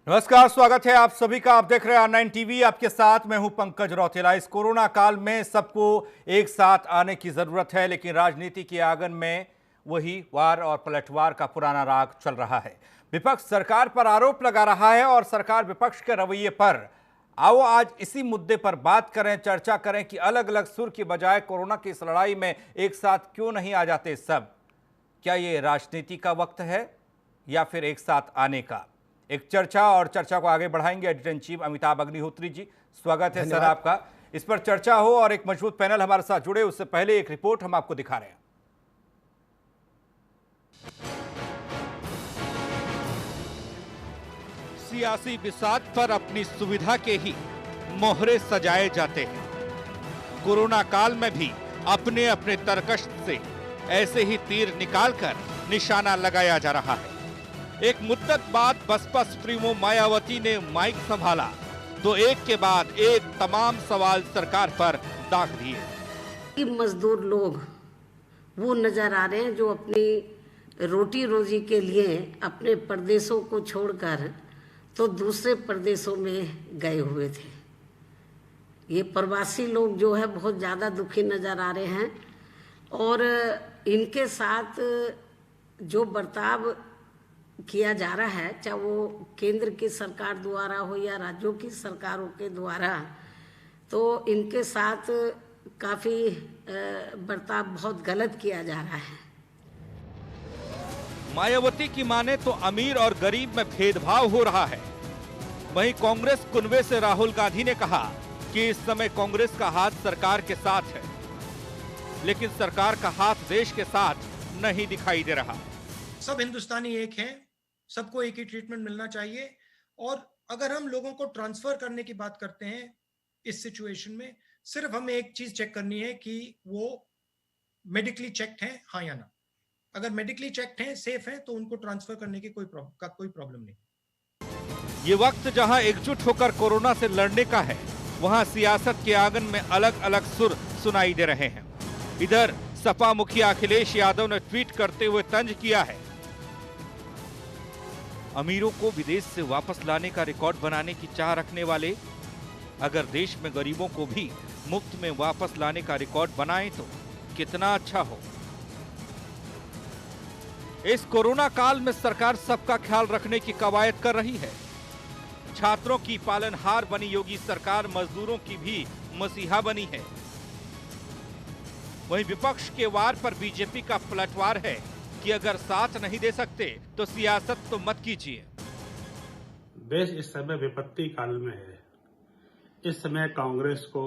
नमस्कार, स्वागत है आप सभी का। आप देख रहे हैं R9 टीवी। आपके साथ मैं हूं पंकज रौतेला। इस कोरोना काल में सबको एक साथ आने की जरूरत है, लेकिन राजनीति के आंगन में वही वार और पलटवार का पुराना राग चल रहा है। विपक्ष सरकार पर आरोप लगा रहा है और सरकार विपक्ष के रवैये पर। आओ आज इसी मुद्दे पर बात करें, चर्चा करें कि अलग अलग सुर की बजाय कोरोना की इस लड़ाई में एक साथ क्यों नहीं आ जाते सब। क्या ये राजनीति का वक्त है या फिर एक साथ आने का? एक चर्चा और चर्चा को आगे बढ़ाएंगे editor in chief Amitabh Agnihotri ji. स्वागत है सर आपका। इस पर चर्चा हो और एक मजबूत पैनल हमारे साथ जुड़े, उससे पहले एक रिपोर्ट हम आपको दिखा रहे हैं। सियासी बिसात पर अपनी सुविधा के ही मोहरे सजाए जाते हैं। कोरोना काल में भी अपने अपने तरकश से ऐसे ही तीर निकालकर निशाना लगाया जा रहा है। एक मुद्दत बाद बसपा सुप्रीमो मायावती ने माइक संभाला तो एक के बाद एक तमाम सवाल सरकार पर दाग दिए। मजदूर लोग वो नजर आ रहे हैं जो अपनी रोटी रोजी के लिए अपने प्रदेशों को छोड़कर तो दूसरे प्रदेशों में गए हुए थे। ये प्रवासी लोग जो है बहुत ज़्यादा दुखी नजर आ रहे हैं और इनके साथ जो बर्ताव किया जा रहा है, चाहे वो केंद्र की सरकार द्वारा हो या राज्यों की सरकारों के द्वारा, तो इनके साथ काफ़ी बर्ताव बहुत गलत किया जा रहा है। मायावती की माने तो अमीर और गरीब में भेदभाव हो रहा है। वहीं कांग्रेस कुनबे से राहुल गांधी ने कहा कि इस समय कांग्रेस का हाथ सरकार के साथ है, लेकिन सरकार का हाथ देश के साथ नहीं दिखाई दे रहा। सब हिंदुस्तानी एक हैं, सबको एक ही ट्रीटमेंट मिलना चाहिए। और अगर हम लोगों को ट्रांसफर करने की बात करते हैं इस सिचुएशन में, सिर्फ हमें एक चीज चेक करनी है कि वो मेडिकली चेक्ड हैं, हाँ या ना। अगर मेडिकली चेक्ड हैं, सेफ हैं, तो उनको ट्रांसफर करने की कोई प्रॉब्लम नहीं। ये वक्त जहां एकजुट होकर कोरोना से लड़ने का है, वहां सियासत के आंगन में अलग अलग सुर सुनाई दे रहे हैं। इधर सपा मुखिया अखिलेश यादव ने ट्वीट करते हुए तंज किया है, अमीरों को विदेश से वापस लाने का रिकॉर्ड बनाने की चाह रखने वाले अगर देश में गरीबों को भी मुफ्त में वापस लाने का रिकॉर्ड बनाएं तो कितना अच्छा हो। इस कोरोना काल में सरकार सबका ख्याल रखने की कवायद कर रही है। छात्रों की पालनहार बनी योगी सरकार मजदूरों की भी मसीहा बनी है। वहीं विपक्ष के वार पर बीजेपी का पलटवार है कि अगर साथ नहीं दे सकते तो सियासत तो मत कीजिए। देश इस समय विपत्ति काल में है। इस समय कांग्रेस को,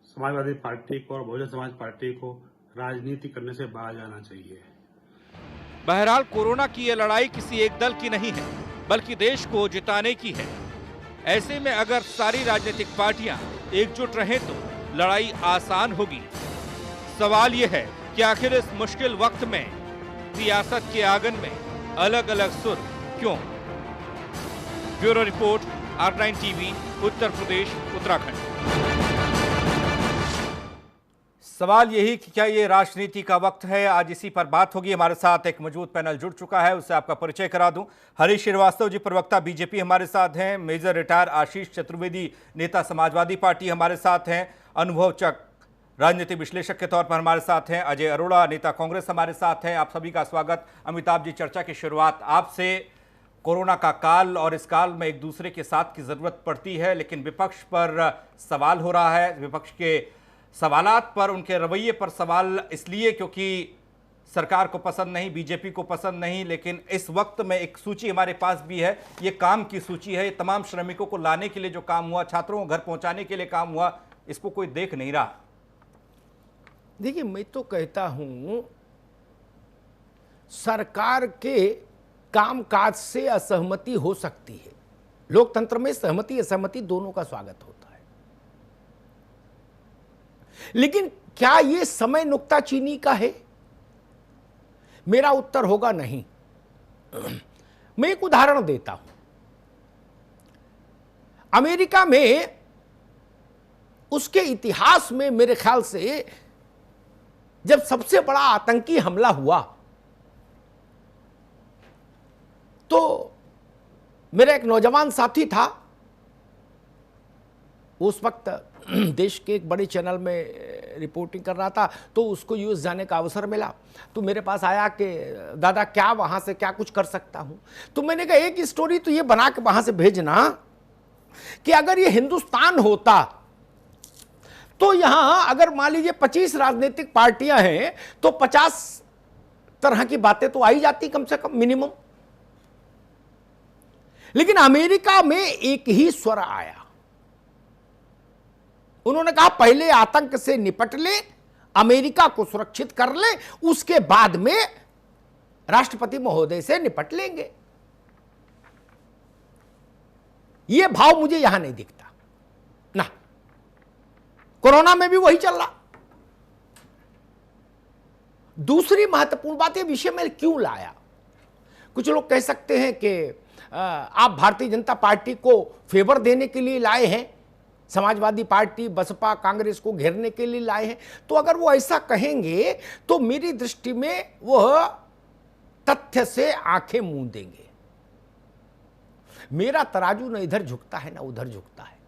समाजवादी पार्टी को और बहुजन समाज पार्टी को राजनीति करने से बाहर जाना चाहिए। बहरहाल कोरोना की ये लड़ाई किसी एक दल की नहीं है, बल्कि देश को जिताने की है। ऐसे में अगर सारी राजनीतिक पार्टियां एकजुट रहें तो लड़ाई आसान होगी। सवाल यह है कि आखिर इस मुश्किल वक्त में सियासत के आंगन में अलग अलग सुर क्यों? Bureau report, R9 TV, Uttar Pradesh, Uttarakhand. सवाल यही कि क्या ये राजनीति का वक्त है? आज इसी पर बात होगी। हमारे साथ एक मजबूत पैनल जुड़ चुका है, उससे आपका परिचय करा दूं। हरीश श्रीवास्तव जी, प्रवक्ता बीजेपी, हमारे साथ हैं। मेजर रिटायर आशीष चतुर्वेदी, नेता समाजवादी पार्टी, हमारे साथ हैं। अनुभव चक, राजनीतिक विश्लेषक के तौर पर हमारे साथ हैं। अजय अरोड़ा, नेता कांग्रेस, हमारे साथ हैं। आप सभी का स्वागत। अमिताभ जी, चर्चा की शुरुआत आपसे। कोरोना का काल और इस काल में एक दूसरे के साथ की जरूरत पड़ती है, लेकिन विपक्ष पर सवाल हो रहा है। विपक्ष के सवालात पर, उनके रवैये पर सवाल इसलिए क्योंकि सरकार को पसंद नहीं, बीजेपी को पसंद नहीं। लेकिन इस वक्त में एक सूची हमारे पास भी है, ये काम की सूची है। ये तमाम श्रमिकों को लाने के लिए जो काम हुआ, छात्रों को घर पहुंचाने के लिए काम हुआ, इसको कोई देख नहीं रहा। देखिए, मैं तो कहता हूं सरकार के कामकाज से असहमति हो सकती है। लोकतंत्र में सहमति असहमति दोनों का स्वागत होता है, लेकिन क्या यह समय नुक्ताचीनी का है? मेरा उत्तर होगा नहीं। मैं एक उदाहरण देता हूं। अमेरिका में उसके इतिहास में मेरे ख्याल से जब सबसे बड़ा आतंकी हमला हुआ तो मेरा एक नौजवान साथी था, उस वक्त देश के एक बड़े चैनल में रिपोर्टिंग कर रहा था, तो उसको यूएस जाने का अवसर मिला। तो मेरे पास आया कि दादा क्या वहां से क्या कुछ कर सकता हूं। तो मैंने कहा एक स्टोरी तो ये बना के वहां से भेजना कि अगर ये हिंदुस्तान होता तो यहां अगर मान लीजिए 25 राजनीतिक पार्टियां हैं तो 50 तरह की बातें तो आई जाती कम से कम मिनिमम। लेकिन अमेरिका में एक ही स्वर आया। उन्होंने कहा पहले आतंक से निपट ले, अमेरिका को सुरक्षित कर ले, उसके बाद में राष्ट्रपति महोदय से निपट लेंगे। यह भाव मुझे यहां नहीं दिखता ना। कोरोना में भी वही चल रहा। दूसरी महत्वपूर्ण बात यह विषय में क्यों लाया, कुछ लोग कह सकते हैं कि आप भारतीय जनता पार्टी को फेवर देने के लिए लाए हैं, समाजवादी पार्टी बसपा कांग्रेस को घेरने के लिए लाए हैं। तो अगर वो ऐसा कहेंगे तो मेरी दृष्टि में वह तथ्य से आंखें मूंद देंगे। मेरा तराजू न इधर झुकता है ना उधर झुकता है।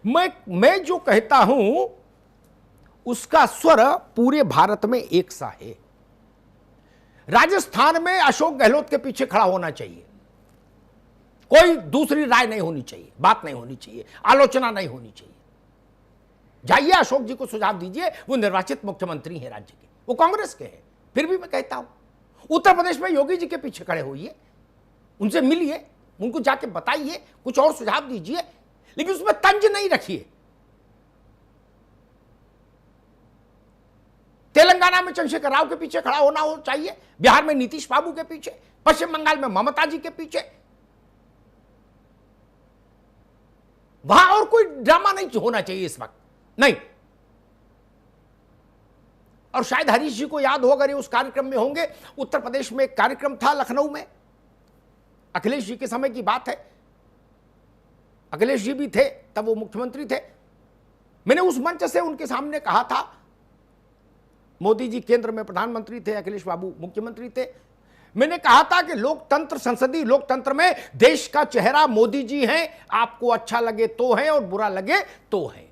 मैं जो कहता हूं उसका स्वर पूरे भारत में एक सा है। राजस्थान में अशोक गहलोत के पीछे खड़ा होना चाहिए, कोई दूसरी राय नहीं होनी चाहिए, बात नहीं होनी चाहिए, आलोचना नहीं होनी चाहिए। जाइए अशोक जी को सुझाव दीजिए, वो निर्वाचित मुख्यमंत्री हैं राज्य के, वो कांग्रेस के हैं। फिर भी मैं कहता हूं उत्तर प्रदेश में योगी जी के पीछे खड़े होइए, उनसे मिलिए, उनको जाके बताइए, कुछ और सुझाव दीजिए, लेकिन उसमें तंज नहीं रखिए। तेलंगाना में चंद्रशेखर राव के पीछे खड़ा होना हो चाहिए, बिहार में नीतीश बाबू के पीछे, पश्चिम बंगाल में ममता जी के पीछे। वहां और कोई ड्रामा नहीं होना चाहिए इस वक्त, नहीं। और शायद हरीश जी को याद हो, अगर ये उस कार्यक्रम में होंगे, उत्तर प्रदेश में एक कार्यक्रम था लखनऊ में, अखिलेश जी के समय की बात है, अखिलेश जी भी थे तब, वो मुख्यमंत्री थे। मैंने उस मंच से उनके सामने कहा था, मोदी जी केंद्र में प्रधानमंत्री थे, अखिलेश बाबू मुख्यमंत्री थे। मैंने कहा था कि लोकतंत्र, संसदीय लोकतंत्र में देश का चेहरा मोदी जी हैं, आपको अच्छा लगे तो है और बुरा लगे तो है।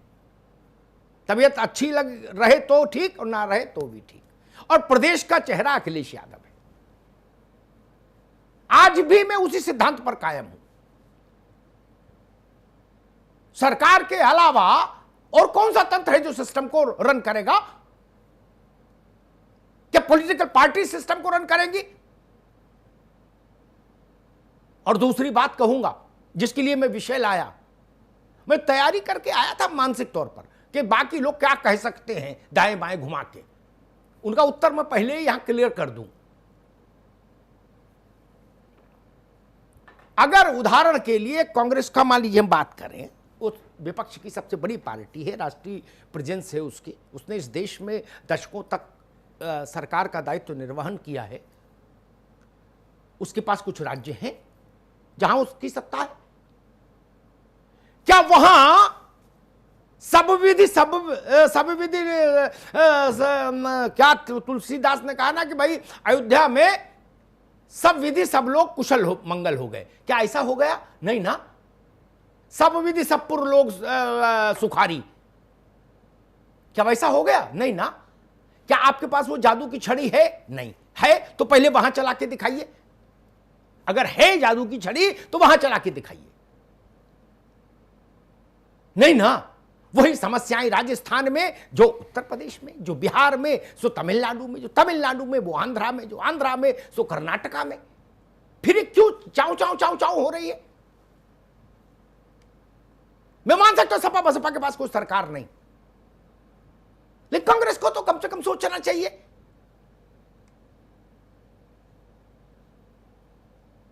तबीयत अच्छी लग रहे तो ठीक और ना रहे तो भी ठीक। और प्रदेश का चेहरा अखिलेश यादव है। आज भी मैं उसी सिद्धांत पर कायम हूं। सरकार के अलावा और कौन सा तंत्र है जो सिस्टम को रन करेगा? क्या पॉलिटिकल पार्टी सिस्टम को रन करेंगी? और दूसरी बात कहूंगा जिसके लिए मैं विषय लाया, मैं तैयारी करके आया था मानसिक तौर पर कि बाकी लोग क्या कह सकते हैं दाएं बाएं घुमा के, उनका उत्तर मैं पहले ही यहां क्लियर कर दूं। अगर उदाहरण के लिए कांग्रेस का मान लीजिए हम बात करें, उस विपक्ष की सबसे बड़ी पार्टी है, राष्ट्रीय प्रेजेंस है उसकी, उसने इस देश में दशकों तक सरकार का दायित्व निर्वहन किया है। उसके पास कुछ राज्य हैं जहां उसकी सत्ता है। क्या वहां सब विधि क्या तुलसीदास ने कहा ना कि भाई अयोध्या में सब विधि सब लोग कुशल हो मंगल हो गए, क्या ऐसा हो गया? नहीं ना। सब विधि सब पुर लोग सुखारी, क्या वैसा हो गया? नहीं ना। क्या आपके पास वो जादू की छड़ी है? नहीं है। तो पहले वहां चला के दिखाइए। अगर है जादू की छड़ी तो वहां चला के दिखाइए। नहीं ना। वही समस्याएं राजस्थान में, जो उत्तर प्रदेश में, जो बिहार में, सो तमिलनाडु में, जो तमिलनाडु में, वो आंध्रा में, जो आंध्रा में, सो कर्नाटका में। फिर क्यों चाव चाव चाव चाव हो रही है? मैं मान सकता हूं सपा बसपा के पास कोई सरकार नहीं, लेकिन कांग्रेस को तो कम से कम सोचना चाहिए।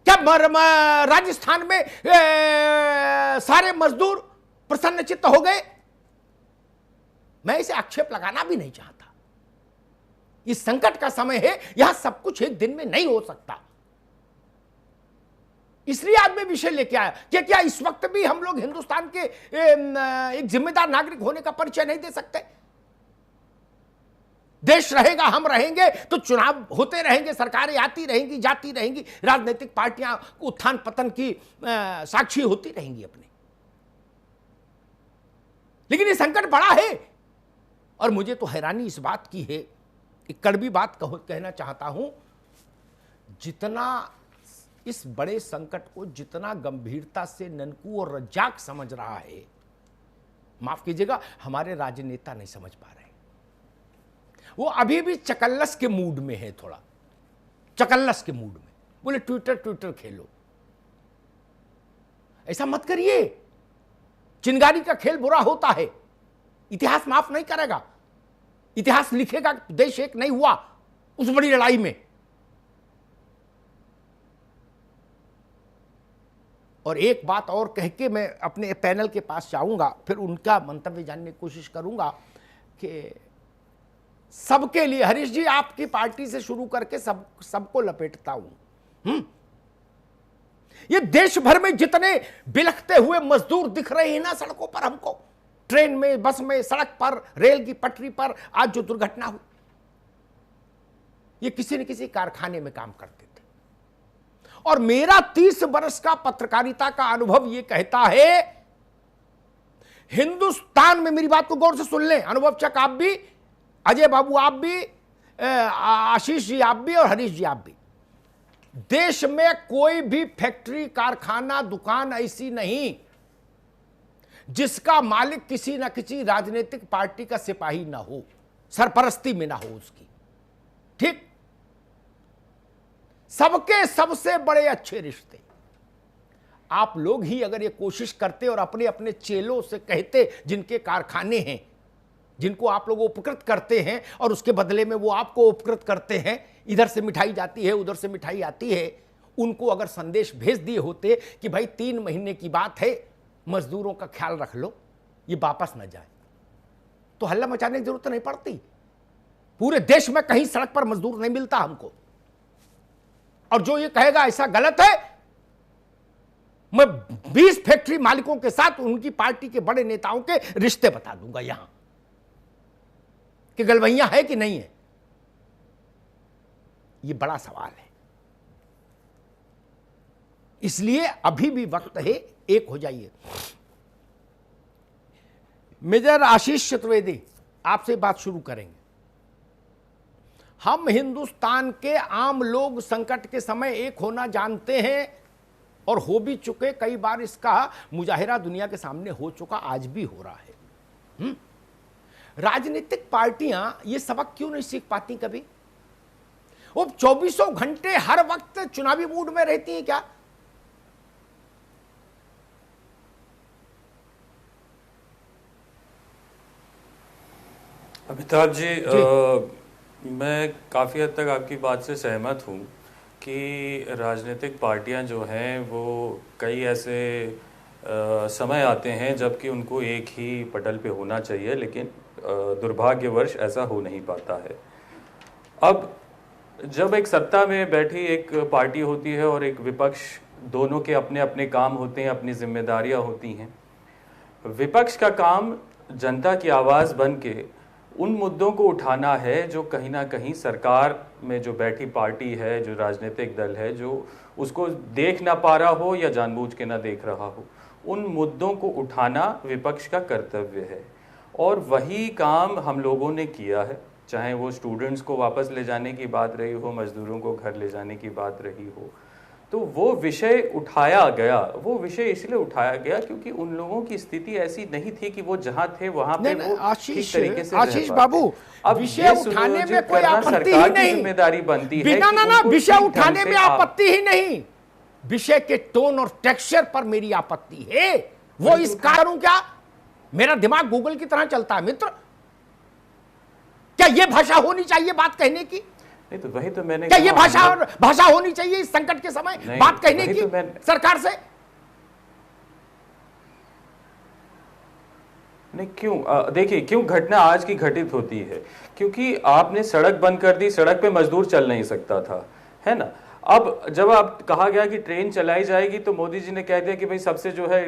क्या राजस्थान में सारे मजदूर प्रसन्नचित्त हो गए? मैं इसे आक्षेप लगाना भी नहीं चाहता। इस संकट का समय है, यहां सब कुछ एक दिन में नहीं हो सकता। इसलिए आज मैं विषय लेके आया कि क्या इस वक्त भी हम लोग हिंदुस्तान के एक जिम्मेदार नागरिक होने का परिचय नहीं दे सकते? देश रहेगा, हम रहेंगे तो चुनाव होते रहेंगे, सरकारें आती रहेंगी, जाती रहेंगी, राजनीतिक पार्टियां उत्थान पतन की साक्षी होती रहेंगी अपने। लेकिन ये संकट बड़ा है और मुझे तो हैरानी इस बात की है, एक कड़वी बात कहना चाहता हूं, जितना इस बड़े संकट को जितना गंभीरता से ननकू और रज्जाक समझ रहा है, माफ कीजिएगा, हमारे राजनेता नहीं समझ पा रहे। वो अभी भी चकल्लस के मूड में है, थोड़ा चकल्लस के मूड में, बोले ट्विटर खेलो। ऐसा मत करिए, चिंगारी का खेल बुरा होता है, इतिहास माफ नहीं करेगा। इतिहास लिखेगा देश एक नहीं हुआ उस बड़ी लड़ाई में। और एक बात और कह के मैं अपने पैनल के पास जाऊंगा, फिर उनका मंतव्य जानने की कोशिश करूंगा कि सबके लिए, हरीश जी आपकी पार्टी से शुरू करके सबको लपेटता हूं। ये देश भर में जितने बिलखते हुए मजदूर दिख रहे हैं ना सड़कों पर हमको, ट्रेन में, बस में, सड़क पर, रेल की पटरी पर, आज जो दुर्घटना हुई, ये किसी न किसी कारखाने में काम करते थे। और मेरा 30 वर्ष का पत्रकारिता का अनुभव ये कहता है, हिंदुस्तान में, मेरी बात को गौर से सुन लें, अनुभव चक आप भी, अजय बाबू आप भी, आशीष जी आप भी और हरीश जी आप भी, देश में कोई भी फैक्ट्री, कारखाना, दुकान ऐसी नहीं जिसका मालिक किसी ना किसी राजनीतिक पार्टी का सिपाही ना हो, सरपरस्ती में ना हो उसकी। ठीक, सबके सबसे बड़े अच्छे रिश्ते। आप लोग ही अगर ये कोशिश करते और अपने अपने चेलों से कहते, जिनके कारखाने हैं, जिनको आप लोग उपकृत करते हैं और उसके बदले में वो आपको उपकृत करते हैं, इधर से मिठाई जाती है, उधर से मिठाई आती है, उनको अगर संदेश भेज दिए होते कि भाई 3 महीने की बात है, मजदूरों का ख्याल रख लो, ये वापस न जाए, तो हल्ला मचाने की जरूरत नहीं पड़ती। पूरे देश में कहीं सड़क पर मजदूर नहीं मिलता हमको। और जो ये कहेगा ऐसा गलत है, मैं 20 फैक्ट्री मालिकों के साथ उनकी पार्टी के बड़े नेताओं के रिश्ते बता दूंगा यहां कि गलवैया है कि नहीं है। ये बड़ा सवाल है, इसलिए अभी भी वक्त है, एक हो जाइए। मेजर आशीष चतुर्वेदी, आपसे बात शुरू करेंगे। हम हिंदुस्तान के आम लोग संकट के समय एक होना जानते हैं और हो भी चुके, कई बार इसका मुजाहिरा दुनिया के सामने हो चुका, आज भी हो रहा है। राजनीतिक पार्टियां ये सबक क्यों नहीं सीख पाती कभी? वो 24 घंटे हर वक्त चुनावी मूड में रहती हैं क्या? अमिताभ जी, मैं काफ़ी हद तक आपकी बात से सहमत हूँ कि राजनीतिक पार्टियां जो हैं वो कई ऐसे समय आते हैं जबकि उनको एक ही पटल पे होना चाहिए, लेकिन दुर्भाग्यवश ऐसा हो नहीं पाता है। अब जब एक सत्ता में बैठी एक पार्टी होती है और एक विपक्ष, दोनों के अपने अपने काम होते हैं, अपनी जिम्मेदारियां होती हैं। विपक्ष का काम जनता की आवाज़ बन के उन मुद्दों को उठाना है जो कहीं ना कहीं सरकार में जो बैठी पार्टी है, जो राजनीतिक दल है, जो उसको देख ना पा रहा हो या जानबूझ के ना देख रहा हो, उन मुद्दों को उठाना विपक्ष का कर्तव्य है। और वही काम हम लोगों ने किया है, चाहे वो स्टूडेंट्स को वापस ले जाने की बात रही हो, मजदूरों को घर ले जाने की बात रही हो। तो वो विषय उठाया गया, वो विषय इसलिए उठाया गया क्योंकि उन लोगों की स्थिति ऐसी नहीं थी कि वो जहां थे वहां पे वो ठीक तरीके से आशीष बाबू, अब विषय उठाने में कोई आपत्ति ही नहीं, जिम्मेदारी बनती है। ना विषय उठाने में आपत्ति ही नहीं, विषय के टोन और टेक्सचर पर मेरी आपत्ति है। वो इस कारण क्या, मेरा दिमाग गूगल की तरह चलता है मित्र। क्या ये भाषा होनी चाहिए बात कहने की? नहीं तो वही तो मैंने, क्या ये भाषा होनी चाहिए इस संकट के समय बात कहने की तो सरकार से? नहीं, क्यों? देखिए, क्यों घटना आज की घटित होती है? क्योंकि आपने सड़क बंद कर दी, सड़क पे मजदूर चल नहीं सकता था, है ना। अब जब आप कहा गया कि ट्रेन चलाई जाएगी तो मोदी जी ने कह दिया कि भाई सबसे जो है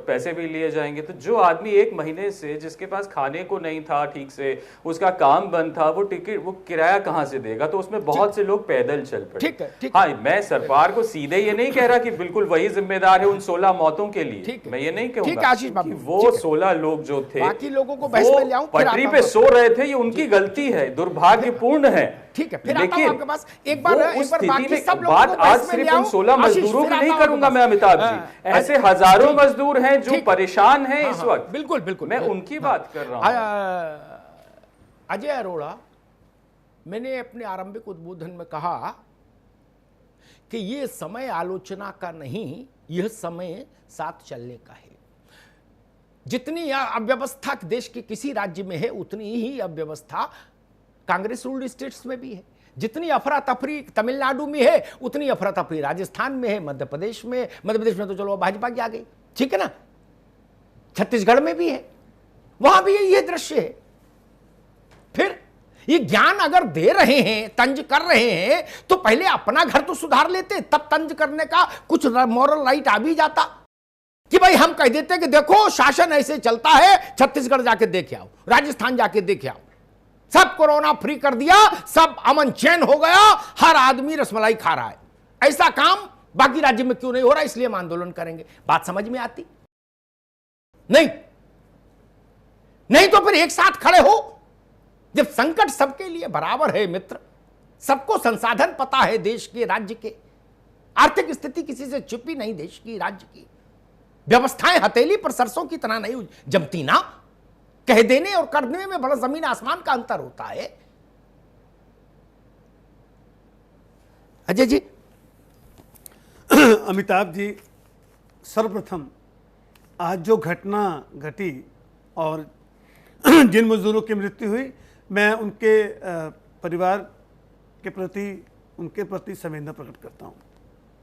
पैसे भी लिए जाएंगे। तो जो आदमी 1 महीने से जिसके पास खाने को नहीं था ठीक से, उसका काम बंद था, वो किराया कहां से देगा? तो उसमें बहुत से लोग पैदल चल पड़े। ठीक है। हाँ, मैं सरकार को सीधे ये नहीं कह रहा कि बिल्कुल वही जिम्मेदार है उन 16 मौतों के लिए, मैं ये नहीं कहूंगा कि वो 16 लोग जो थे बाकी लोगों को बहस में ले आऊं, पटरी पे सो रहे थे, ये उनकी गलती है, दुर्भाग्यपूर्ण है। ठीक है, फिर आता हूं आपके पास। एक बार बाकी सब लोगों बात को आज बहस में सिर्फ ले उन आऊं। 16 मजदूरों की नहीं करूंगा मैं अमिताभ जी, ऐसे हजारों मजदूर हैं जो परेशान हैं इस वक्त। बिल्कुल बिल्कुल, मैं उनकी बात कर रहा हूं। अजय अरोड़ा, मैंने अपने आरंभिक उद्बोधन में कहा कि यह समय आलोचना का नहीं, यह समय साथ चलने का है। जितनी अव्यवस्था देश के किसी राज्य में है, उतनी ही अव्यवस्था कांग्रेस रूल्ड स्टेट्स में भी है। जितनी अफरा तफरी तमिलनाडु में है, उतनी अफरा तफरी राजस्थान में है, मध्य प्रदेश में तो चलो भाजपा की आ गई, ठीक है ना, छत्तीसगढ़ में भी है, वहां भी ये दृश्य है। फिर ये ज्ञान अगर दे रहे हैं, तंज कर रहे हैं, तो पहले अपना घर तो सुधार लेते, तब तंज करने का कुछ मॉरल राइट आ भी जाता कि भाई हम कह देते कि देखो शासन ऐसे चलता है, छत्तीसगढ़ जाके देखे आओ, राजस्थान जाके देखे आओ, सब कोरोना फ्री कर दिया, सब अमन चैन हो गया, हर आदमी रसमलाई खा रहा है। ऐसा काम बाकी राज्य में क्यों नहीं हो रहा, इसलिए हम आंदोलन करेंगे। बात समझ में आती नहीं? नहीं तो फिर एक साथ खड़े हो। जब संकट सबके लिए बराबर है मित्र, सबको संसाधन पता है देश के, राज्य के, आर्थिक स्थिति किसी से छुपी नहीं देश की, राज्य की, व्यवस्थाएं हथेली पर सरसों की तरह नहीं जमती ना, कह देने और करने में बड़ा जमीन आसमान का अंतर होता है। अजय जी। अमिताभ जी, सर्वप्रथम आज जो घटना घटी और जिन मजदूरों की मृत्यु हुई, मैं उनके परिवार के प्रति, उनके प्रति संवेदना प्रकट करता हूं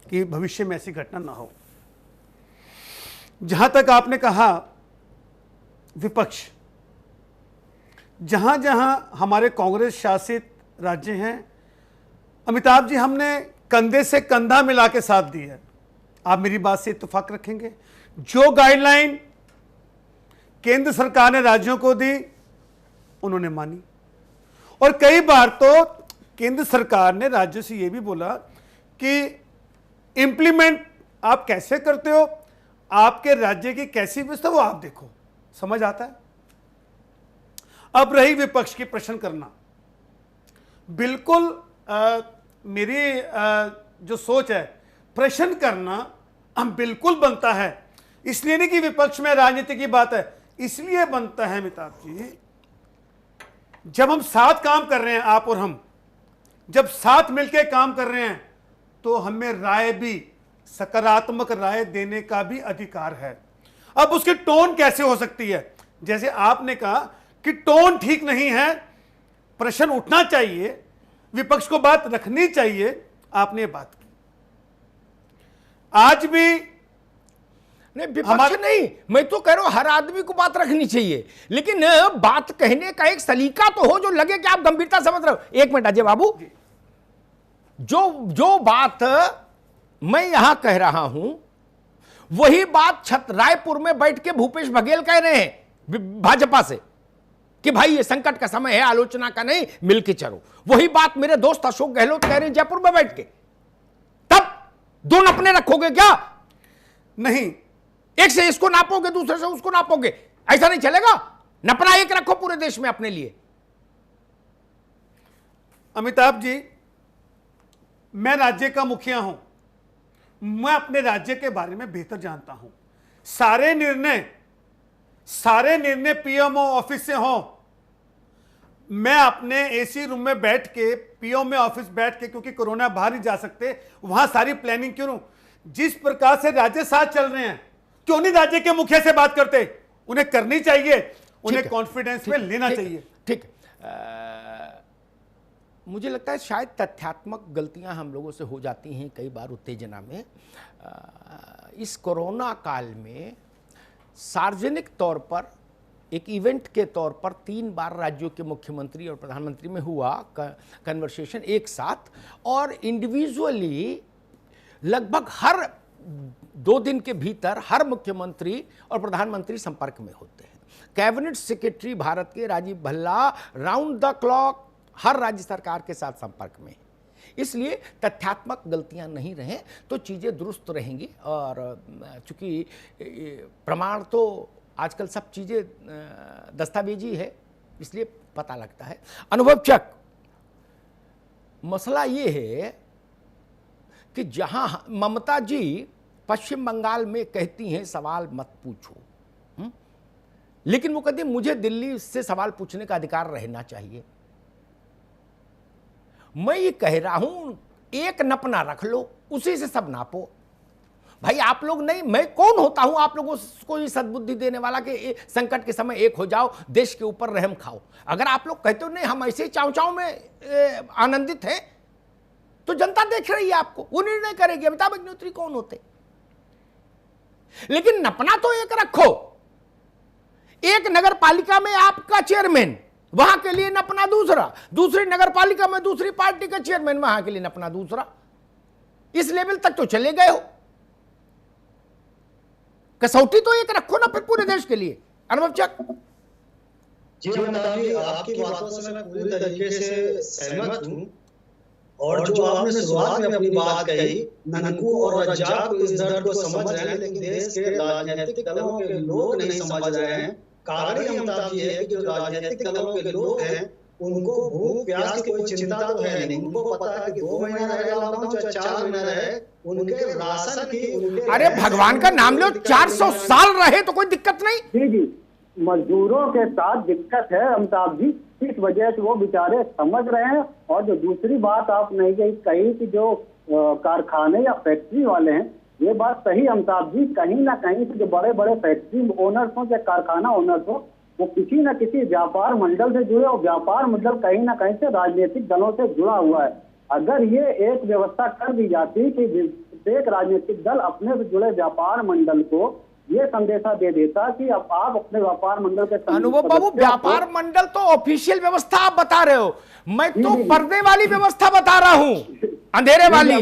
कि भविष्य में ऐसी घटना ना हो। जहां तक आपने कहा विपक्ष, जहां जहां हमारे कांग्रेस शासित राज्य हैं, अमिताभ जी, हमने कंधे से कंधा मिला के साथ दी है। आप मेरी बात से इत्तेफाक रखेंगे। जो गाइडलाइन केंद्र सरकार ने राज्यों को दी, उन्होंने मानी, और कई बार तो केंद्र सरकार ने राज्यों से यह भी बोला कि इंप्लीमेंट आप कैसे करते हो, आपके राज्य की कैसी व्यवस्था वो आप देखो। समझ आता है? अब रही विपक्ष की प्रश्न करना, बिल्कुल मेरी जो सोच है, प्रश्न करना हम बिल्कुल बनता है। इसलिए नहीं कि विपक्ष में राजनीति की बात है, इसलिए बनता है अमिताभ जी, जब हम साथ काम कर रहे हैं, आप और हम जब साथ मिलकर काम कर रहे हैं, तो हमें राय भी, सकारात्मक राय देने का भी अधिकार है। अब उसकी टोन कैसे हो सकती है? जैसे आपने कहा कि टोन ठीक नहीं है, प्रश्न उठना चाहिए, विपक्ष को बात रखनी चाहिए, आपने बात की। आज भी नहीं, विपक्ष नहीं, मैं तो कह रहा हूं हर आदमी को बात रखनी चाहिए, लेकिन बात कहने का एक सलीका तो हो जो लगे कि आप गंभीरता समझ रहे हो। एक मिनट अजय बाबू, जो बात मैं यहां कह रहा हूं, वही बात रायपुर में बैठ के भूपेश बघेल कह रहे हैं भाजपा से कि भाई ये संकट का समय है, आलोचना का नहीं, मिलके चलो। वही बात मेरे दोस्त अशोक गहलोत कह रहे हैं जयपुर में बैठ के। तब दोनों अपने रखोगे क्या? नहीं, एक से इसको नापोगे, दूसरे से उसको नापोगे, ऐसा नहीं चलेगा। नपना एक रखो पूरे देश में अपने लिए। अमिताभ जी, मैं राज्य का मुखिया हूं, मैं अपने राज्य के बारे में बेहतर जानता हूं। सारे निर्णय पीएमओ ऑफिस से हों। मैं अपने एसी रूम में बैठ के, पीएमओ ऑफिस बैठ के, क्योंकि कोरोना बाहर नहीं जा सकते, वहां सारी प्लानिंग क्यों? जिस प्रकार से राज्य साथ चल रहे हैं, क्यों नहीं राज्य के मुखिया से बात करते? उन्हें करनी चाहिए, उन्हें कॉन्फिडेंस में लेना चाहिए। ठीक। मुझे लगता है शायद तथ्यात्मक गलतियां हम लोगों से हो जाती हैं कई बार उत्तेजना में। इस कोरोना काल में सार्वजनिक तौर पर एक इवेंट के तौर पर 3 बार राज्यों के मुख्यमंत्री और प्रधानमंत्री में हुआ कन्वर्सेशन एक साथ, और इंडिविजुअली लगभग हर 2 दिन के भीतर हर मुख्यमंत्री और प्रधानमंत्री संपर्क में होते हैं। कैबिनेट सेक्रेटरी भारत के Rajiv Bhalla round the clock हर राज्य सरकार के साथ संपर्क में है। इसलिए तथ्यात्मक गलतियां नहीं रहें तो चीजें दुरुस्त रहेंगी। और चूंकि प्रमाण तो आजकल सब चीजें दस्तावेजी है, इसलिए पता लगता है। अनुभवचक मसला ये है कि जहां ममता जी पश्चिम बंगाल में कहती हैं सवाल मत पूछो, लेकिन वो कहती मुझे दिल्ली से सवाल पूछने का अधिकार रहना चाहिए। मैं ये कह रहा हूं एक नपना रख लो, उसी से सब नापो। भाई आप लोग नहीं, मैं कौन होता हूं आप लोगों को ये सद्बुद्धि देने वाला कि संकट के समय एक हो जाओ, देश के ऊपर रहम खाओ। अगर आप लोग कहते हो नहीं हम ऐसे ही चाव चाव में आनंदित हैं, तो जनता देख रही है आपको, वो निर्णय करेगी अमिताभ अग्निहोत्री कौन होते। लेकिन नपना तो एक रखो, एक नगर पालिका में आपका चेयरमैन, वहां के लिए नपना दूसरा, दूसरी नगर पालिका में दूसरी पार्टी का चेयरमैन, वहां के लिए नपना दूसरा। इस लेवल तक तो चले गए हो। कसौटी तो एक रखो ना फिर पूरे देश के लिए। अनुभवचक जी अमिताभ जी, आपकी बातों से मैं पूरी तरीके से सहमत हूं। और जो आपने शुरुआत में अपनी बात कही, ननकू और रज्जाक को इस दर्द को समझ रहे हैं, लेकिन देश के राजनीतिक दलों के लोग नहीं समझ रहे हैं। कारण ही अमिताभ जी है कि जो राजनीतिक दलों के लोग हैं उनको भूख प्यास की कोई चिंता तो है नहीं। उनको पता है कि 2 महीना रहे लॉकडाउन, चाहे 4 महीना रहे, उनके राशन की अरे भगवान का नाम लो, 400 साल रहे तो कोई दिक्कत नहीं। जी जी, मजदूरों के साथ दिक्कत है अमिताभ जी, इस वजह से वो बेचारे समझ रहे हैं। और जो दूसरी बात आप नहीं कही कि जो कारखाने या फैक्ट्री वाले हैं, ये बात सही अमिताभ जी, कहीं ना कहीं से जो बड़े बड़े फैक्ट्री ओनर्स हो या कारखाना ओनर्स हो, वो किसी न किसी व्यापार मंडल से जुड़े, और व्यापार मंडल कहीं ना कहीं से राजनीतिक दलों से जुड़ा हुआ है। अगर ये एक व्यवस्था कर दी जाती कि एक राजनीतिक दल अपने से जुड़े व्यापार मंडल को ये संदेशा दे देता कि अब आप अपने व्यापार मंडल के अनुभव बाबू, व्यापार मंडल तो ऑफिशियल व्यवस्था आप बता रहे हो, मैं तो पर्दे वाली व्यवस्था बता रहा हूँ, अंधेरे वाली।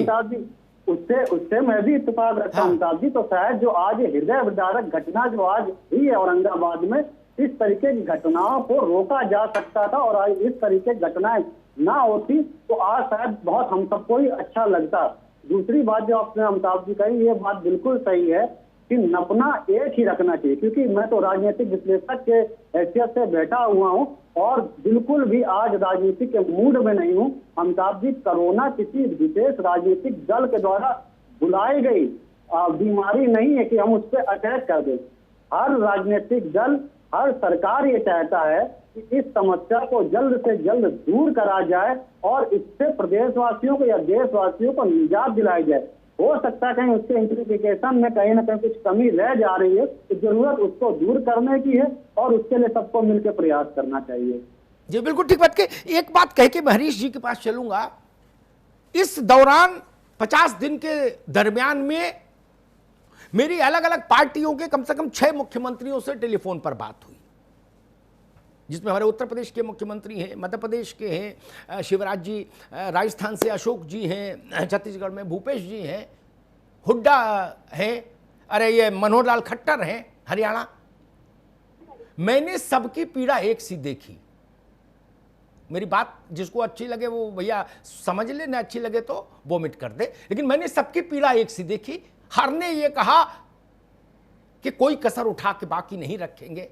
उससे मैं भी इत्तेफाक रखता हूँ अमिताभ जी। तो शायद जो आज हृदय विदारक घटना जो आज हुई है औरंगाबाद में, इस तरीके की घटनाओं को रोका जा सकता था, और आज इस तरीके की घटनाएं ना होती तो आज शायद बहुत हम सबको ही अच्छा लगता। दूसरी बात जो आपने अमिताभ जी कही, ये बात बिल्कुल सही है कि नपना एक ही रखना चाहिए, क्योंकि मैं तो राजनीतिक विश्लेषक के हैसियत से बैठा हुआ हूं और बिल्कुल भी आज राजनीति के मूड में नहीं हूं। अमिताभ जी, कोरोना किसी विशेष राजनीतिक दल के द्वारा बुलाई गई बीमारी नहीं है कि हम उस पर अटैक कर दें। हर राजनीतिक दल, हर सरकार ये चाहता है कि इस समस्या को जल्द से जल्द दूर करा जाए और इससे प्रदेशवासियों को या देशवासियों को निजात दिलाई जाए। हो सकता है कहीं उसके इम्प्लीकेशन में कहीं ना कहीं कुछ कमी रह जा रही है, तो जरूरत उसको दूर करने की है और उसके लिए सबको मिलकर प्रयास करना चाहिए। जी बिल्कुल ठीक बात के। एक बात कह के मैं हरीश जी के पास चलूंगा। इस दौरान 50 दिन के दरमियान में मेरी अलग अलग पार्टियों के कम से कम 6 मुख्यमंत्रियों से टेलीफोन पर बात हुई, जिसमें हमारे उत्तर प्रदेश के मुख्यमंत्री हैं, मध्य प्रदेश के हैं शिवराज जी, राजस्थान से अशोक जी हैं, छत्तीसगढ़ में भूपेश जी हैं, हुड्डा हैं, अरे ये मनोहर लाल खट्टर हैं हरियाणा। मैंने सबकी पीड़ा एक सी देखी। मेरी बात जिसको अच्छी लगे वो भैया समझ ले, ना अच्छी लगे तो वोमिट कर दे, लेकिन मैंने सबकी पीड़ा एक सी देखी। हर ने ये कहा कि कोई कसर उठा के बाकी नहीं रखेंगे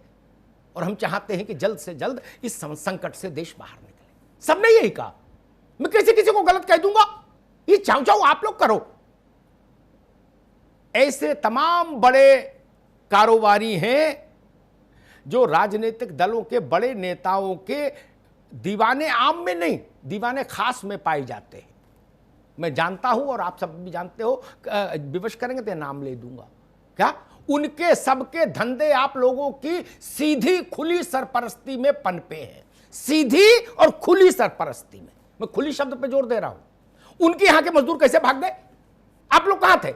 और हम चाहते हैं कि जल्द से जल्द इस संकट से देश बाहर निकले। सबने यही कहा। मैं किसी को गलत कह दूंगा, ये चाव चाव आप लोग करो। ऐसे तमाम बड़े कारोबारी हैं जो राजनीतिक दलों के बड़े नेताओं के दीवाने आम में नहीं, दीवाने खास में पाए जाते हैं। मैं जानता हूं और आप सब भी जानते हो, विवश करेंगे तो नाम ले दूंगा। क्या उनके सबके धंधे आप लोगों की सीधी खुली सरपरस्ती में पनपे हैं, सीधी और खुली सरपरस्ती में। मैं खुली शब्द पे जोर दे रहा हूं। उनके यहां के मजदूर कैसे भाग गए? आप लोग कहां थे?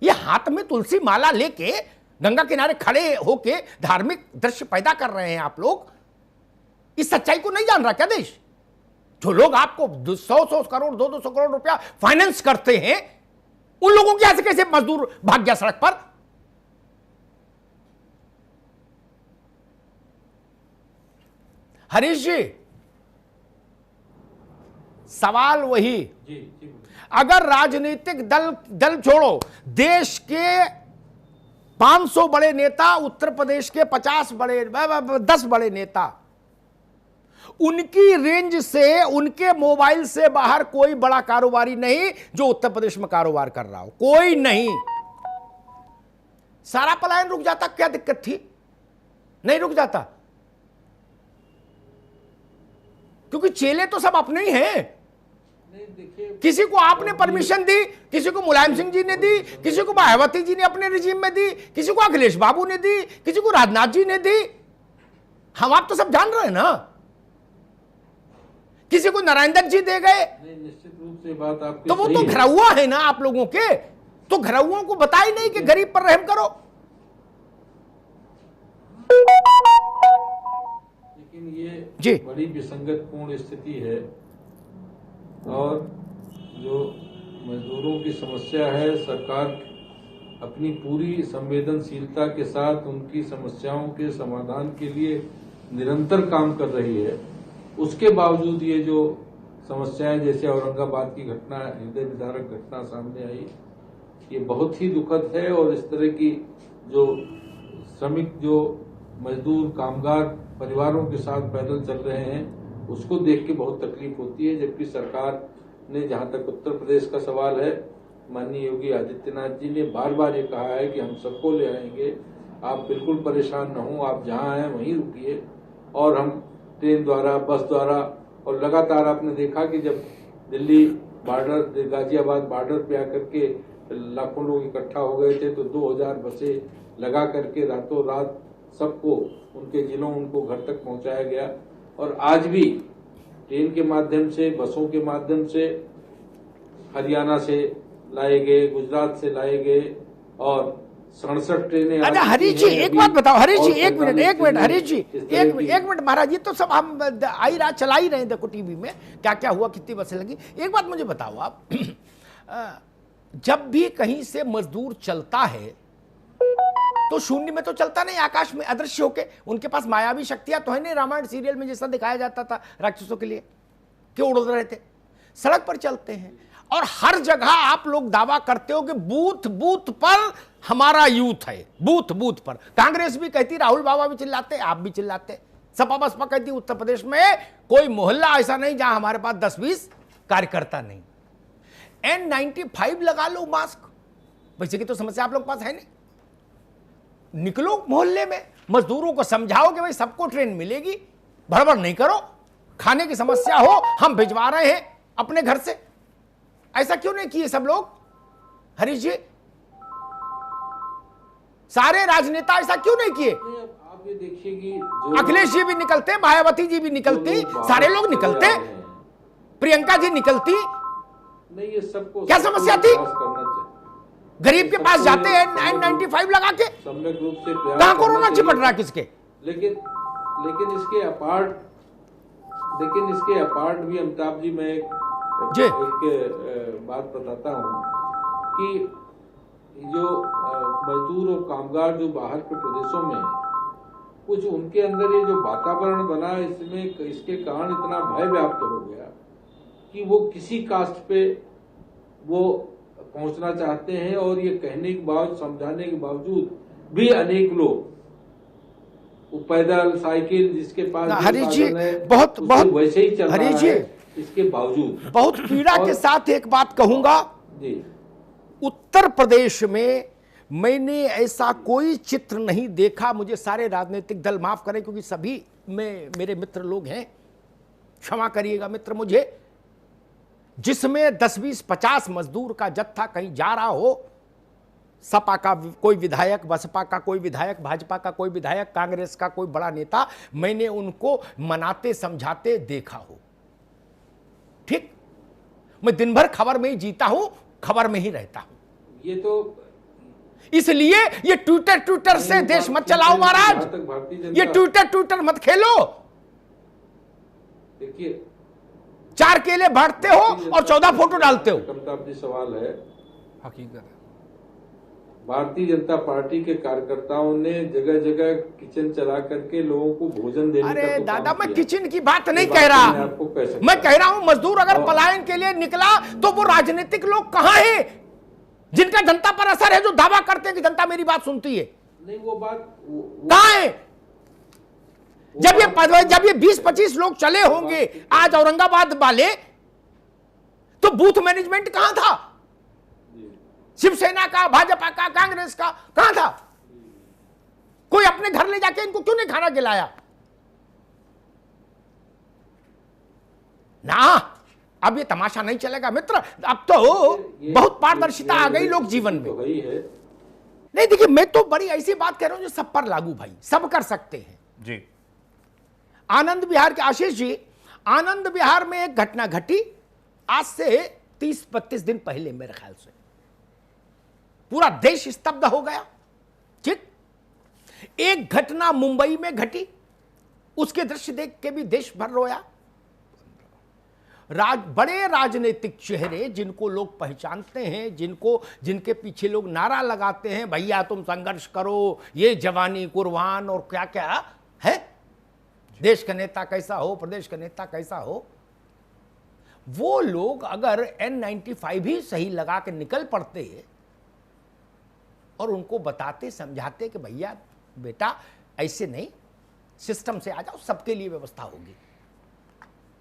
ये हाथ में तुलसी माला लेके गंगा किनारे खड़े होके धार्मिक दृश्य पैदा कर रहे हैं आप लोग। इस सच्चाई को नहीं जान रहा क्या देश? जो लोग आपको 100 करोड़ 200 करोड़ रुपया फाइनेंस करते हैं, उन लोगों के यहां से कैसे मजदूर भाग गया सड़क पर? हरीश जी, सवाल वही, अगर राजनीतिक दल छोड़ो, देश के 500 बड़े नेता, उत्तर प्रदेश के 10 बड़े नेता, उनकी रेंज से, उनके मोबाइल से बाहर कोई बड़ा कारोबारी नहीं जो उत्तर प्रदेश में कारोबार कर रहा हो, कोई नहीं। सारा पलायन रुक जाता, क्या दिक्कत थी? नहीं रुक जाता, क्योंकि चेले तो सब अपने ही हैं। किसी को आपने परमिशन दी, किसी को मुलायम सिंह जी ने दी, किसी को मायावती जी ने अपने रिजीम में दी, किसी को अखिलेश बाबू ने दी, किसी को राजनाथ जी ने दी। हम आप तो सब जान रहे हैं ना। किसी को नारायण दत्त जी दे गए। निश्चित रूप से बात आपकी तो वो तो घरौआ है ना आप लोगों के, तो घरौओं को बताई नहीं कि गरीब पर रहम करो। लेकिन ये जी बड़ी विसंगतपूर्ण स्थिति है, और जो मजदूरों की समस्या है, सरकार अपनी पूरी संवेदनशीलता के साथ उनकी समस्याओं के समाधान के लिए निरंतर काम कर रही है। उसके बावजूद ये जो समस्याएं, जैसे औरंगाबाद की घटना, हृदय विदारक घटना सामने आई, ये बहुत ही दुखद है। और इस तरह की जो श्रमिक, जो मजदूर, कामगार परिवारों के साथ पैदल चल रहे हैं, उसको देख के बहुत तकलीफ होती है। जबकि सरकार ने, जहां तक उत्तर प्रदेश का सवाल है, माननीय योगी आदित्यनाथ जी ने बार बार ये कहा है कि हम सबको ले आएंगे, आप बिल्कुल परेशान न हो, आप जहां आए वहीं रुकिए, और हम ट्रेन द्वारा, बस द्वारा, और लगातार आपने देखा कि जब दिल्ली बॉर्डर, गाजियाबाद बॉर्डर पे आकर के लाखों लोग इकट्ठा हो गए थे, तो 2000 बसें लगा करके रातों रात सबको उनके जिलों, उनको घर तक पहुंचाया गया। और आज भी ट्रेन के माध्यम से, बसों के माध्यम से हरियाणा से लाए गए, गुजरात से लाए गए, और 67 ट्रेनें। अच्छा हरीश जी एक बात बताओ, हरीश जी एक मिनट हरीश जी एक मिनट महाराज जी, तो सब हम आई रात चला ही रहे हैं, देखो टीवी में क्या क्या हुआ, कितनी बसें लगी। एक बात मुझे बताओ आप, जब भी कहीं से मजदूर चलता है तो शून्य में तो चलता नहीं, आकाश में अदृश्य होके। उनके पास मायावी शक्तियां तो है नहीं, रामायण सीरियल में जैसा दिखाया जाता था राक्षसों के लिए कि उड़ रहे थे, सड़क पर चलते हैं। और हर जगह आप लोग दावा करते हो कि बूथ बूथ पर हमारा यूथ है, बूथ बूथ पर। कांग्रेस भी कहती, राहुल बाबा भी चिल्लाते, आप भी चिल्लाते, सपा बसपा कहती उत्तर प्रदेश में कोई मोहल्ला ऐसा नहीं जहां हमारे पास 10-20 कार्यकर्ता नहीं। N95 लगा लो, मास्क, वैसे की तो समस्या आप लोग पास है नहीं। निकलो मोहल्ले में, मजदूरों को समझाओ कि भाई सबको ट्रेन मिलेगी, भड़बड़ नहीं करो, खाने की समस्या हो हम भिजवा रहे हैं अपने घर से। ऐसा क्यों नहीं किए सब लोग? हरीश जी, सारे राजनेता ऐसा क्यों नहीं किए? आप ये देखिए कि अखिलेश जी भी निकलते, मायावती जी भी निकलती, सारे लोग निकलते, प्रियंका जी निकलती, नहीं ये सबको क्या समस्या थी? करना चाहिए। गरीब के पास जाते हैं N95 लगा के, सम्यक रूप से कहां कोरोना चिपट रहा किसके? लेकिन इसके अपार्ट भी अमिताभ जी, मैं एक बात बताता हूं कि जो मजदूर और कामगार जो बाहर के प्रदेशों में, कुछ उनके अंदर ये जो वातावरण बना, इसमें इसके कारण इतना भय व्याप्त हो गया कि वो किसी कास्ट पे वो पहुंचना चाहते हैं। और ये कहने के बाद, समझाने के बावजूद भी अनेक लोग वो पैदल, साइकिल, जिसके पास हरीश जी बहुत वैसे ही चल रहा है, इसके बावजूद बहुत पीड़ा के साथ एक बात कहूंगा जी, उत्तर प्रदेश में मैंने ऐसा कोई चित्र नहीं देखा, मुझे सारे राजनीतिक दल माफ करें क्योंकि सभी में मेरे मित्र लोग हैं, क्षमा करिएगा मित्र मुझे, जिसमें 10-20-50 मजदूर का जत्था कहीं जा रहा हो, सपा का कोई विधायक, बसपा का कोई विधायक, भाजपा का कोई विधायक, कांग्रेस का कोई बड़ा नेता, मैंने उनको मनाते समझाते देखा हो। ठीक, मैं दिन भर खबर में ही जीता हूं, खबर में ही रहता हूं। ये तो इसलिए ये ट्विटर से देश मत चलाओ महाराज, ये ट्विटर मत खेलो। देखिए 4 केले बांटते हो और 14 फोटो डालते हो। अमिताभ जी सवाल है, हकीकत है। भारतीय जनता पार्टी के कार्यकर्ताओं ने जगह जगह किचन चला करके लोगों को भोजन देने अरे का तो दादा, काम मैं किया। किचन की बात नहीं ये कह बात रहा, मैं आपको कह सकता मैं कह रहा हूं मजदूर अगर और- पलायन के लिए निकला तो वो राजनीतिक लोग कहां हैं जिनका जनता पर असर है, जो दावा करते हैं कि जनता मेरी बात सुनती है? नहीं, वो बात कहां है? जब ये 20-25 लोग चले होंगे आज औरंगाबाद वाले, तो बूथ मैनेजमेंट कहां था? शिवसेना का, भाजपा का, कांग्रेस का कहां था? कोई अपने घर ले जाके इनको क्यों नहीं खाना खिलाया? ना, अब ये तमाशा नहीं चलेगा मित्र। अब तो बहुत पारदर्शिता आ गई लोक जीवन में। तो वही है। नहीं देखिए, मैं तो बड़ी ऐसी बात कह रहा हूं जो सब पर लागू, भाई सब कर सकते हैं जी। आनंद विहार के आशीष जी, आनंद विहार में एक घटना घटी आज से 30-32 दिन पहले, मेरे ख्याल से पूरा देश स्तब्ध हो गया। ठीक, एक घटना मुंबई में घटी, उसके दृश्य देख के भी देश भर रोया। बड़े राजनीतिक चेहरे जिनको लोग पहचानते हैं, जिनके पीछे लोग नारा लगाते हैं, भैया तुम संघर्ष करो, ये जवानी कुर्बान और क्या क्या है, देश का नेता कैसा हो, प्रदेश का नेता कैसा हो, वो लोग अगर N95 ही सही लगा के निकल पड़ते और उनको बताते समझाते कि भैया बेटा ऐसे नहीं, सिस्टम से आ जाओ, सबके लिए व्यवस्था होगी,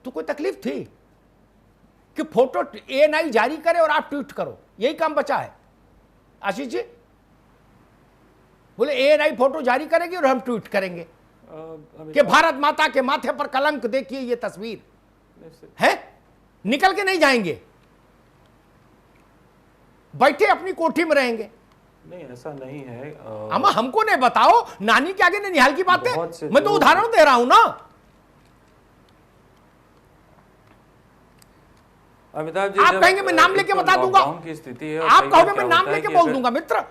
तो कोई तकलीफ थी कि फोटो ANI जारी करे और आप ट्वीट करो? यही काम बचा है आशीष जी? बोले ANI फोटो जारी करेगी और हम ट्वीट करेंगे कि भारत माता के माथे पर कलंक, देखिए ये तस्वीर है, निकल के नहीं जाएंगे, बैठे अपनी कोठी में रहेंगे। नहीं, ऐसा नहीं है। अम्मा हमको नहीं बताओ, नानी के आगे निहाल की बातें, बहुत से मैं तो लोग- उदाहरण दे रहा हूं ना। अमिताभ जी, आप जब कहेंगे मैं नाम लेके बता दूंगा, लॉकडाउन की स्थिति है और आप कई कहोगे बार मैं क्या नाम होता है लेके कि बोल अगर- दूंगा। मित्र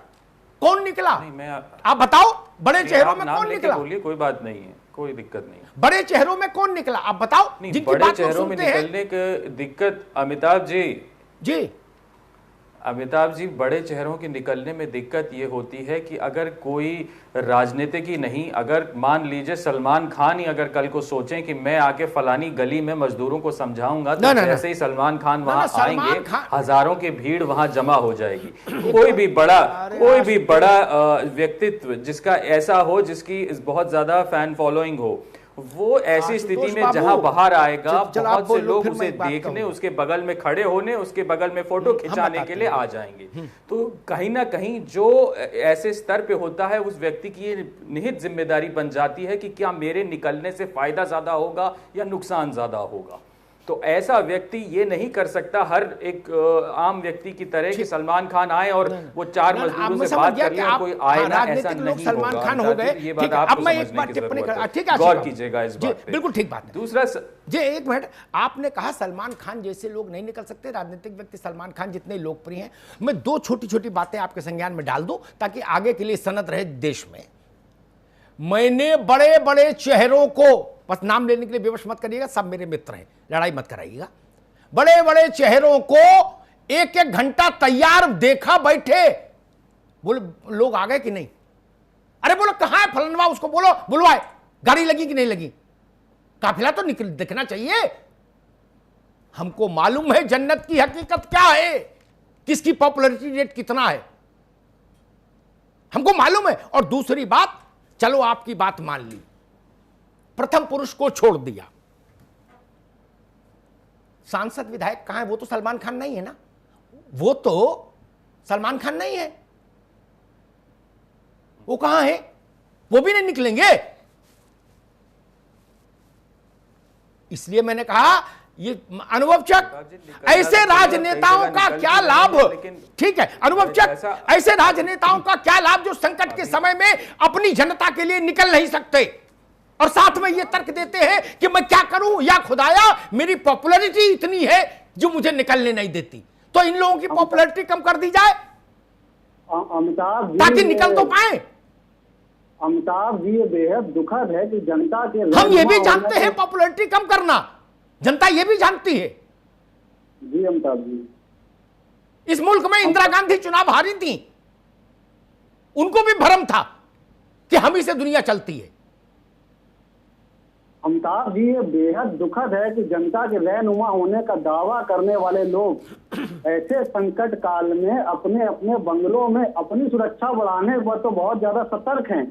कौन निकला? नहीं, मैं आप बताओ, बड़े नहीं, चेहरों आप में नाम कौन लेके निकला? बोलिए, कोई बात नहीं है, कोई दिक्कत नहीं है। बड़े चेहरों में कौन निकला आप बताओ, नहीं, जिनकी बड़े बात लोग चेहरों में सुनते हैं। निकलने की दिक्कत अमिताभ जी, जी अमिताभ जी, बड़े चेहरों की निकलने में दिक्कत ये होती है कि अगर कोई राजनीतिक ही नहीं, अगर मान लीजिए सलमान खान ही अगर कल को सोचें कि मैं आके फलानी गली में मजदूरों को समझाऊंगा, तो जैसे ही सलमान खान वहां आएंगे, हजारों की भीड़ वहां जमा हो जाएगी। कोई भी बड़ा व्यक्तित्व जिसका ऐसा हो, जिसकी बहुत ज्यादा फैन फॉलोइंग हो, वो ऐसी स्थिति में जहां बाहर आएगा, बहुत से लोग उसे देखने, उसके बगल में खड़े होने, उसके बगल में फोटो खिंचाने के लिए आ जाएंगे। तो कहीं ना कहीं जो ऐसे स्तर पे होता है, उस व्यक्ति की ये निहित जिम्मेदारी बन जाती है कि क्या मेरे निकलने से फायदा ज्यादा होगा या नुकसान ज्यादा होगा। तो ऐसा व्यक्ति ये नहीं कर सकता हर एक आम व्यक्ति की तरह कि सलमान खान आए और वो चार मजदूरों से बात कर ले और कोई आए ना, ऐसा नहीं सलमान खान हो गए। ये बात आपको समझने की जरूरत है, गौर कीजिएगा इस बात पे। बिल्कुल ठीक बात है। दूसरा जी एक मिनट, आपने कहा सलमान खान जैसे लोग नहीं निकल सकते, राजनीतिक व्यक्ति सलमान खान जितने लोकप्रिय हैं। मैं दो छोटी छोटी बातें आपके संज्ञान में डाल दूं ताकि आगे के लिए सनद रहे देश में। मैंने बड़े बड़े चेहरों को, बस नाम लेने के लिए विवश मत करिएगा, सब मेरे मित्र हैं, लड़ाई मत कराइएगा, बड़े बड़े चेहरों को एक एक घंटा तैयार देखा बैठे। बोले लोग आ गए कि नहीं? अरे बोलो कहां है फलनवा, उसको बोलो बुलवाए, गाड़ी लगी कि नहीं लगी, काफिला तो निकल दिखना चाहिए। हमको मालूम है जन्नत की हकीकत क्या है, किसकी पॉपुलैरिटी रेट कितना है, हमको मालूम है। और दूसरी बात, चलो आपकी बात मान ली, प्रथम पुरुष को छोड़ दिया, सांसद विधायक कहां है? वो तो सलमान खान नहीं है ना, वो तो सलमान खान नहीं है, वो कहां है? वो भी नहीं निकलेंगे। इसलिए मैंने कहा ये अनुभव चक, ऐसे राजनेताओं का क्या लाभ, ठीक है अनुभव चक, ऐसे राजनेताओं का क्या लाभ जो संकट के समय में अपनी जनता के लिए निकल नहीं सकते और साथ में ये तर्क देते हैं कि मैं क्या करूं, या खुदाया मेरी पॉपुलैरिटी इतनी है जो मुझे निकलने नहीं देती, तो इन लोगों की पॉपुलैरिटी कम कर दी जाए अमिताभ ताकि निकल तो पाए। अमिताभ जी, ये बेहद दुखद है कि जनता के, हम ये भी जानते हैं पॉपुलैरिटी कम करना, जनता ये भी जानती है। जी अमिताभ जी, इस मुल्क में इंदिरा गांधी चुनाव हारी थी, उनको भी भ्रम था कि हम ही से दुनिया चलती है। अमिताभ जी, ये बेहद दुखद है कि जनता के रहनुमा होने का दावा करने वाले लोग ऐसे संकट काल में अपने अपने बंगलों में अपनी सुरक्षा बढ़ाने पर तो बहुत ज्यादा सतर्क हैं,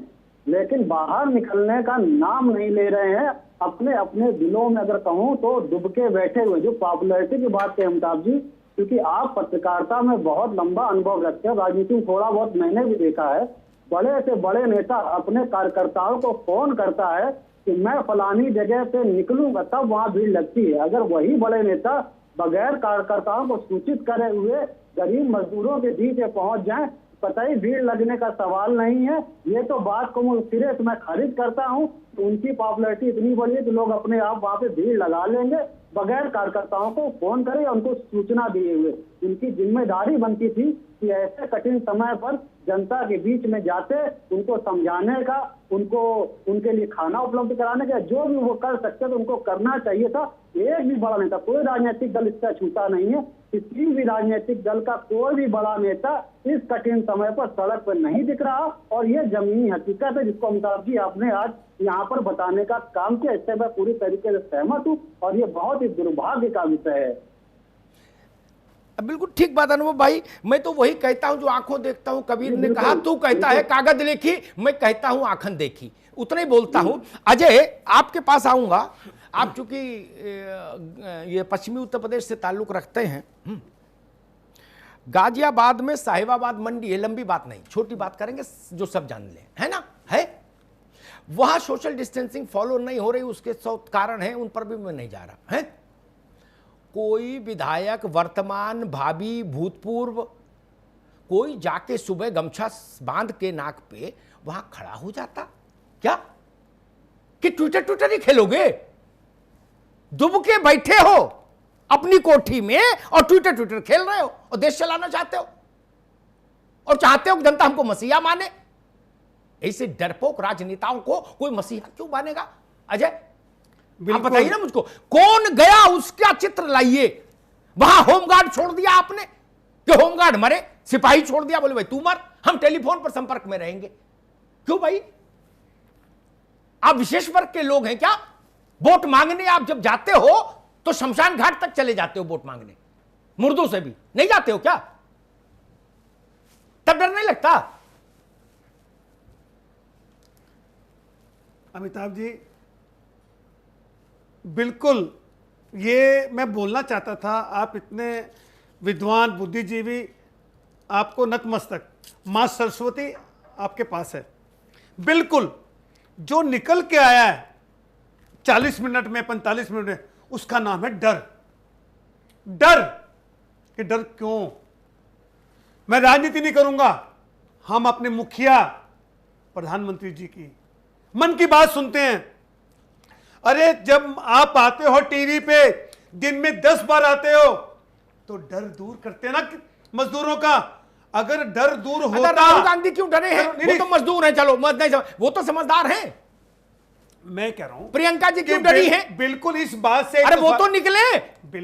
लेकिन बाहर निकलने का नाम नहीं ले रहे हैं। अपने अपने दिलों में अगर कहूं तो डुबके बैठे हुए। जो पॉपुलैरिटी की बात है अमिताभ जी, क्योंकि आप पत्रकारिता में बहुत लंबा अनुभव रखते हैं, राजनीति में थोड़ा बहुत मैंने भी देखा है, बड़े से बड़े नेता अपने कार्यकर्ताओं को फोन करता है कि मैं फलानी जगह पे निकलूंगा, तब वहां भीड़ लगती है। अगर वही बड़े नेता बगैर कार्यकर्ताओं को सूचित करे हुए गरीब मजदूरों के बीच में पहुंच जाएं, कतई भीड़ लगने का सवाल नहीं है। ये तो बात को मैं सिरे से मैं खारिज करता हूं। तो उनकी पॉपुलैरिटी इतनी बड़ी है कि लोग अपने आप वहां पे भीड़ लगा लेंगे बगैर कार्यकर्ताओं को फोन करे, उनको सूचना दिए हुए। उनकी जिम्मेदारी बनती थी कि ऐसे कठिन समय पर जनता के बीच में जाते, उनको समझाने का, उनको उनके लिए खाना उपलब्ध कराने का, जो भी वो कर सकते तो उनको करना चाहिए था। एक भी बड़ा नेता, कोई राजनीतिक दल इसका छूटा नहीं है, किसी भी राजनीतिक दल का कोई भी बड़ा नेता इस कठिन समय पर सड़क पर नहीं दिख रहा। और ये जमीनी हकीकत है जिसको अमिताभ जी आपने आज यहाँ पर बताने का काम किया, इससे मैं पूरी तरीके से सहमत हूँ और ये बहुत ही दुर्भाग्य का विषय है। बिल्कुल ठीक बात अनुभव भाई, मैं तो वही कहता हूं जो आंखों देखता हूं। कबीर ने कहा तू कहता है कागज लिखी, मैं कहता हूं आंखन देखी, उतना ही बोलता हूं। अजय, आपके पास आऊंगा। आप चूंकि ये पश्चिमी उत्तर प्रदेश से ताल्लुक रखते हैं, गाजियाबाद में साहिबाबाद मंडी है, लंबी बात नहीं, छोटी बात करेंगे जो सब जान लें, है ना? है वहां सोशल डिस्टेंसिंग फॉलो नहीं हो रही, उसके 100 कारण है, उन पर भी मैं नहीं जा रहा है। कोई विधायक वर्तमान, भावी, भूतपूर्व, कोई जाके सुबह गमछा बांध के नाक पे वहां खड़ा हो जाता क्या कि ट्विटर ही खेलोगे? दुब के बैठे हो अपनी कोठी में और ट्विटर खेल रहे हो और देश चलाना चाहते हो और चाहते हो कि जनता हमको मसीहा माने। ऐसे डरपोक राजनेताओं को कोई मसीहा क्यों मानेगा? अजय, आप बताइए ना मुझको, कौन गया उसका चित्र लाइए। वहां होमगार्ड छोड़ दिया आपने कि होमगार्ड मरे, सिपाही छोड़ दिया, बोले भाई तू मर, हम टेलीफोन पर संपर्क में रहेंगे। क्यों भाई? आप विशेष वर्ग के लोग हैं क्या? वोट मांगने आप जब जाते हो तो शमशान घाट तक चले जाते हो वोट मांगने, मुर्दों से भी नहीं जाते हो क्या? तब डर नहीं लगता? अमिताभ जी, बिल्कुल ये मैं बोलना चाहता था। आप इतने विद्वान, बुद्धिजीवी, आपको नतमस्तक, मां सरस्वती आपके पास है। बिल्कुल जो निकल के आया है 40 मिनट में, 45 मिनट में, उसका नाम है डर। डर कि डर क्यों? मैं राजनीति नहीं करूंगा। हम अपने मुखिया प्रधानमंत्री जी की मन की बात सुनते हैं। अरे जब आप आते हो टीवी पे, दिन में 10 बार आते हो, तो डर दूर करते हैं ना मजदूरों का। अगर डर दूर होता, राहुल गांधी क्यों डरे हैं? वो तो मजदूर हैं, चलो मत नहीं, वो तो समझदार हैं। मैं कह रहा हूं प्रियंका जी क्यों डरी है? बिल्कुल इस बात से, अरे वो तो निकले,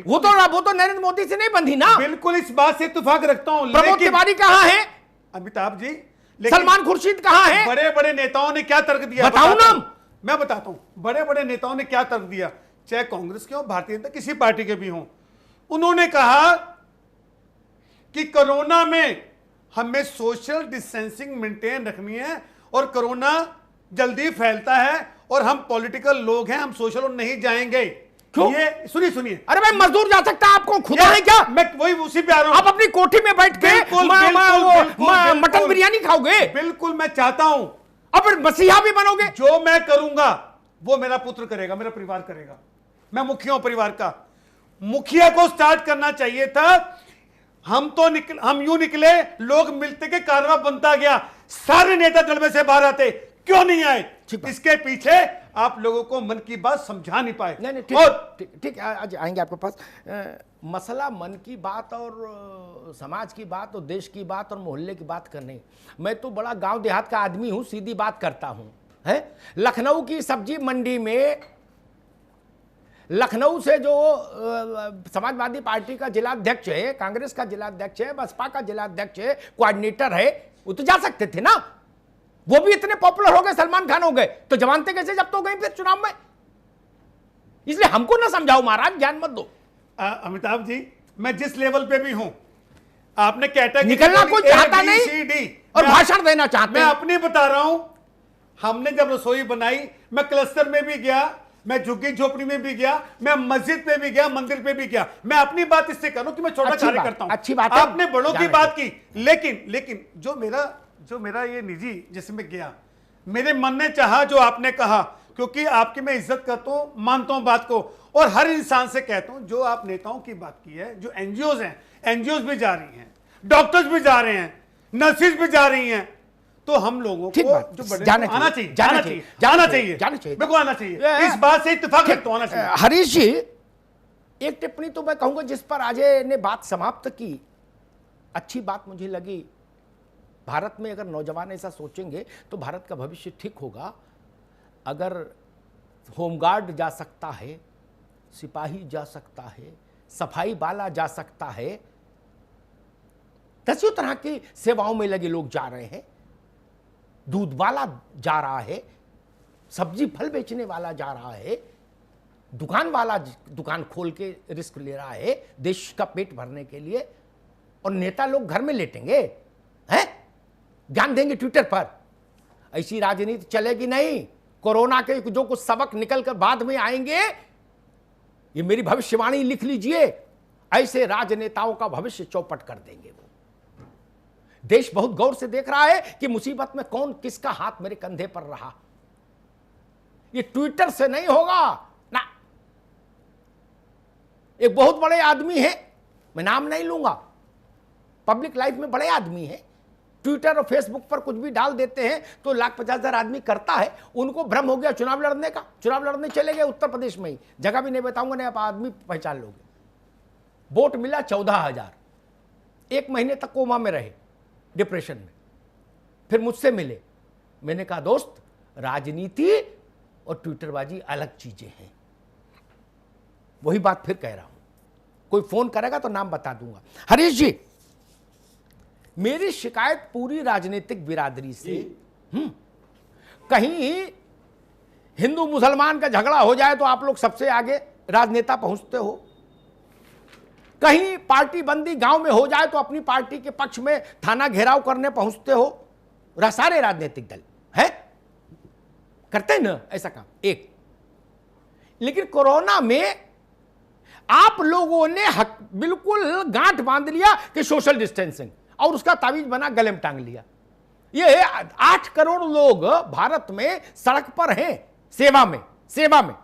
वो तो नरेंद्र मोदी से नहीं बंधी ना। बिल्कुल इस बात से इत्तेफाक रखता हूं। प्रमोद तिवारी कहां है? अमिताभ जी, सलमान खुर्शीद कहां है? बड़े बड़े नेताओं ने क्या तर्क दिया? बताओ ना। मैं बताता हूं बड़े बड़े नेताओं ने क्या तर्क दिया, चाहे कांग्रेस के हो, भारतीय जनता, किसी पार्टी के भी हों। उन्होंने कहा कि कोरोना में हमें सोशल डिस्टेंसिंग मेंटेन रखनी है और कोरोना जल्दी फैलता है और हम पॉलिटिकल लोग हैं, हम सोशल नहीं जाएंगे। क्यों? ये सुनिए। अरे भाई मजदूर जा सकता है, आपको खुदा है क्या? मैं वही उसी पे आ रहा हूं। आप अपनी कोठी में बैठ के मटन बिरयानी खाओगे? बिल्कुल मैं चाहता हूं। अब मसीहा भी बनोगे? जो मैं करूंगा वो मेरा पुत्र करेगा, मेरा परिवार करेगा। मैं मुखिया हूं परिवार का। मुखिया को स्टार्ट करना चाहिए था। हम यूं निकले, लोग मिलते के कारवा बनता गया, सारे नेता दल में से बाहर आते, क्यों नहीं आए? इसके पीछे आप लोगों को मन की बात समझा नहीं पाए। नहीं, ठीक आज आएंगे आपके पास। मसला मन की बात और समाज की बात और देश की बात और मोहल्ले की बात करनी। मैं तो बड़ा गांव देहात का आदमी हूं, सीधी बात करता हूं। है लखनऊ की सब्जी मंडी में लखनऊ से जो समाजवादी पार्टी का जिलाध्यक्ष है, कांग्रेस का जिलाध्यक्ष है, बसपा का जिलाध्यक्ष है, कोऑर्डिनेटर है, वो तो जा सकते थे ना। वो भी इतने पॉपुलर हो गए, सलमान खान हो गए, तो जमानतें कैसे जब्त हो गई फिर चुनाव में? इसलिए हमको ना समझाओ महाराज, ज्ञान मत दो। अमिताभ जी, मैं जिस लेवल पे भी हूं, आपने कैटेगरी निकलना कोई चाहता नहीं और भाषण देना चाहते मैं हैं। अपनी बता रहा हूं, हमने जब रसोई बनाई, मैं क्लस्टर में भी गया, मैं झुग्गी झोपड़ी में भी गया, मैं मस्जिद पे भी गया, मंदिर पे भी गया। मैं अपनी बात इससे करूं कि मैं छोटा कार्य करता हूं। अच्छी बात है, आपने बड़ों की बात की, लेकिन जो मेरा ये निजी जिसमें गया, मेरे मन ने चाहा जो आपने कहा, क्योंकि आपकी मैं इज्जत करता हूं, मानता हूं बात को, और हर इंसान से कहता हूं, जो आप नेताओं की बात की है, जो एनजीओज हैं, एनजीओज भी जा रही हैं, डॉक्टर्स भी जा रहे हैं, नर्सेज भी जा रही हैं, तो हम लोगों को जो बड़े आना चाहिए, जाना चाहिए, बिल्कुल आना चाहिए। इस बात से इत्तेफाक रखता हूं, आना चाहिए। हरीश जी, एक टिप्पणी तो मैं कहूंगा जिस पर अजय ने बात समाप्त की, अच्छी बात मुझे लगी। भारत में अगर नौजवान ऐसा सोचेंगे तो भारत का भविष्य ठीक होगा। अगर होमगार्ड जा सकता है, सिपाही जा सकता है, सफाई वाला जा सकता है, दसियों तरह की सेवाओं में लगे लोग जा रहे हैं, दूध वाला जा रहा है, सब्जी फल बेचने वाला जा रहा है, दुकान वाला दुकान खोल के रिस्क ले रहा है देश का पेट भरने के लिए, और नेता लोग घर में लेटेंगे, हैं, ज्ञान देंगे ट्विटर पर। ऐसी राजनीति चलेगी नहीं। कोरोना के जो कुछ सबक निकल कर बाद में आएंगे, ये मेरी भविष्यवाणी लिख लीजिए, ऐसे राजनेताओं का भविष्य चौपट कर देंगे वो। देश बहुत गौर से देख रहा है कि मुसीबत में कौन किसका हाथ मेरे कंधे पर रहा। ये ट्विटर से नहीं होगा ना। एक बहुत बड़े आदमी है, मैं नाम नहीं लूंगा, पब्लिक लाइफ में बड़े आदमी है, ट्विटर और फेसबुक पर कुछ भी डाल देते हैं तो 1,50,000 आदमी करता है। उनको भ्रम हो गया चुनाव लड़ने का, चुनाव लड़ने चले गए उत्तर प्रदेश में ही, जगह भी नहीं बताऊंगा, नहीं आप आदमी पहचान लोगे। वोट मिला 14,000, 1 महीने तक कोमा में रहे, डिप्रेशन में। फिर मुझसे मिले, मैंने कहा दोस्त, राजनीति और ट्विटरबाजी अलग चीजें हैं। वही बात फिर कह रहा हूं, कोई फोन करेगा तो नाम बता दूंगा। हरीश जी, मेरी शिकायत पूरी राजनीतिक बिरादरी से, कहीं हिंदू मुसलमान का झगड़ा हो जाए तो आप लोग सबसे आगे राजनेता पहुंचते हो, कहीं पार्टी बंदी गांव में हो जाए तो अपनी पार्टी के पक्ष में थाना घेराव करने पहुंचते हो। सारे राजनीतिक दल है करते हैं ना ऐसा काम एक। लेकिन कोरोना में आप लोगों ने बिल्कुल गांठ बांध लिया कि सोशल डिस्टेंसिंग, और उसका तावीज बना गले में टांग लिया। ये 8 करोड़ लोग भारत में सड़क पर हैं सेवा में,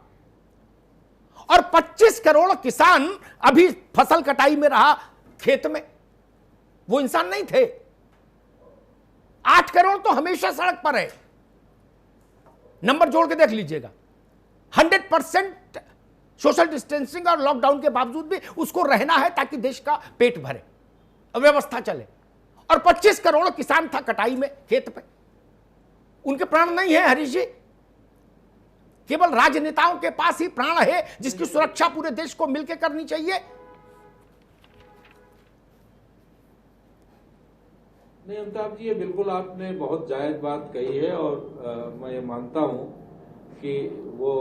और 25 करोड़ किसान अभी फसल कटाई में रहा खेत में। वो इंसान नहीं थे। 8 करोड़ तो हमेशा सड़क पर है, नंबर जोड़ के देख लीजिएगा। 100% सोशल डिस्टेंसिंग और लॉकडाउन के बावजूद भी उसको रहना है ताकि देश का पेट भरे, व्यवस्था चले। और 25 करोड़ किसान था कटाई में खेत पे, उनके प्राण नहीं है हरीश जी। केवल राजनेताओं के पास ही प्राण है जिसकी सुरक्षा पूरे देश को मिलकर करनी चाहिए। नहीं अमिताभ जी, ये बिल्कुल आपने बहुत जायज बात कही है, और मैं ये मानता हूं कि वो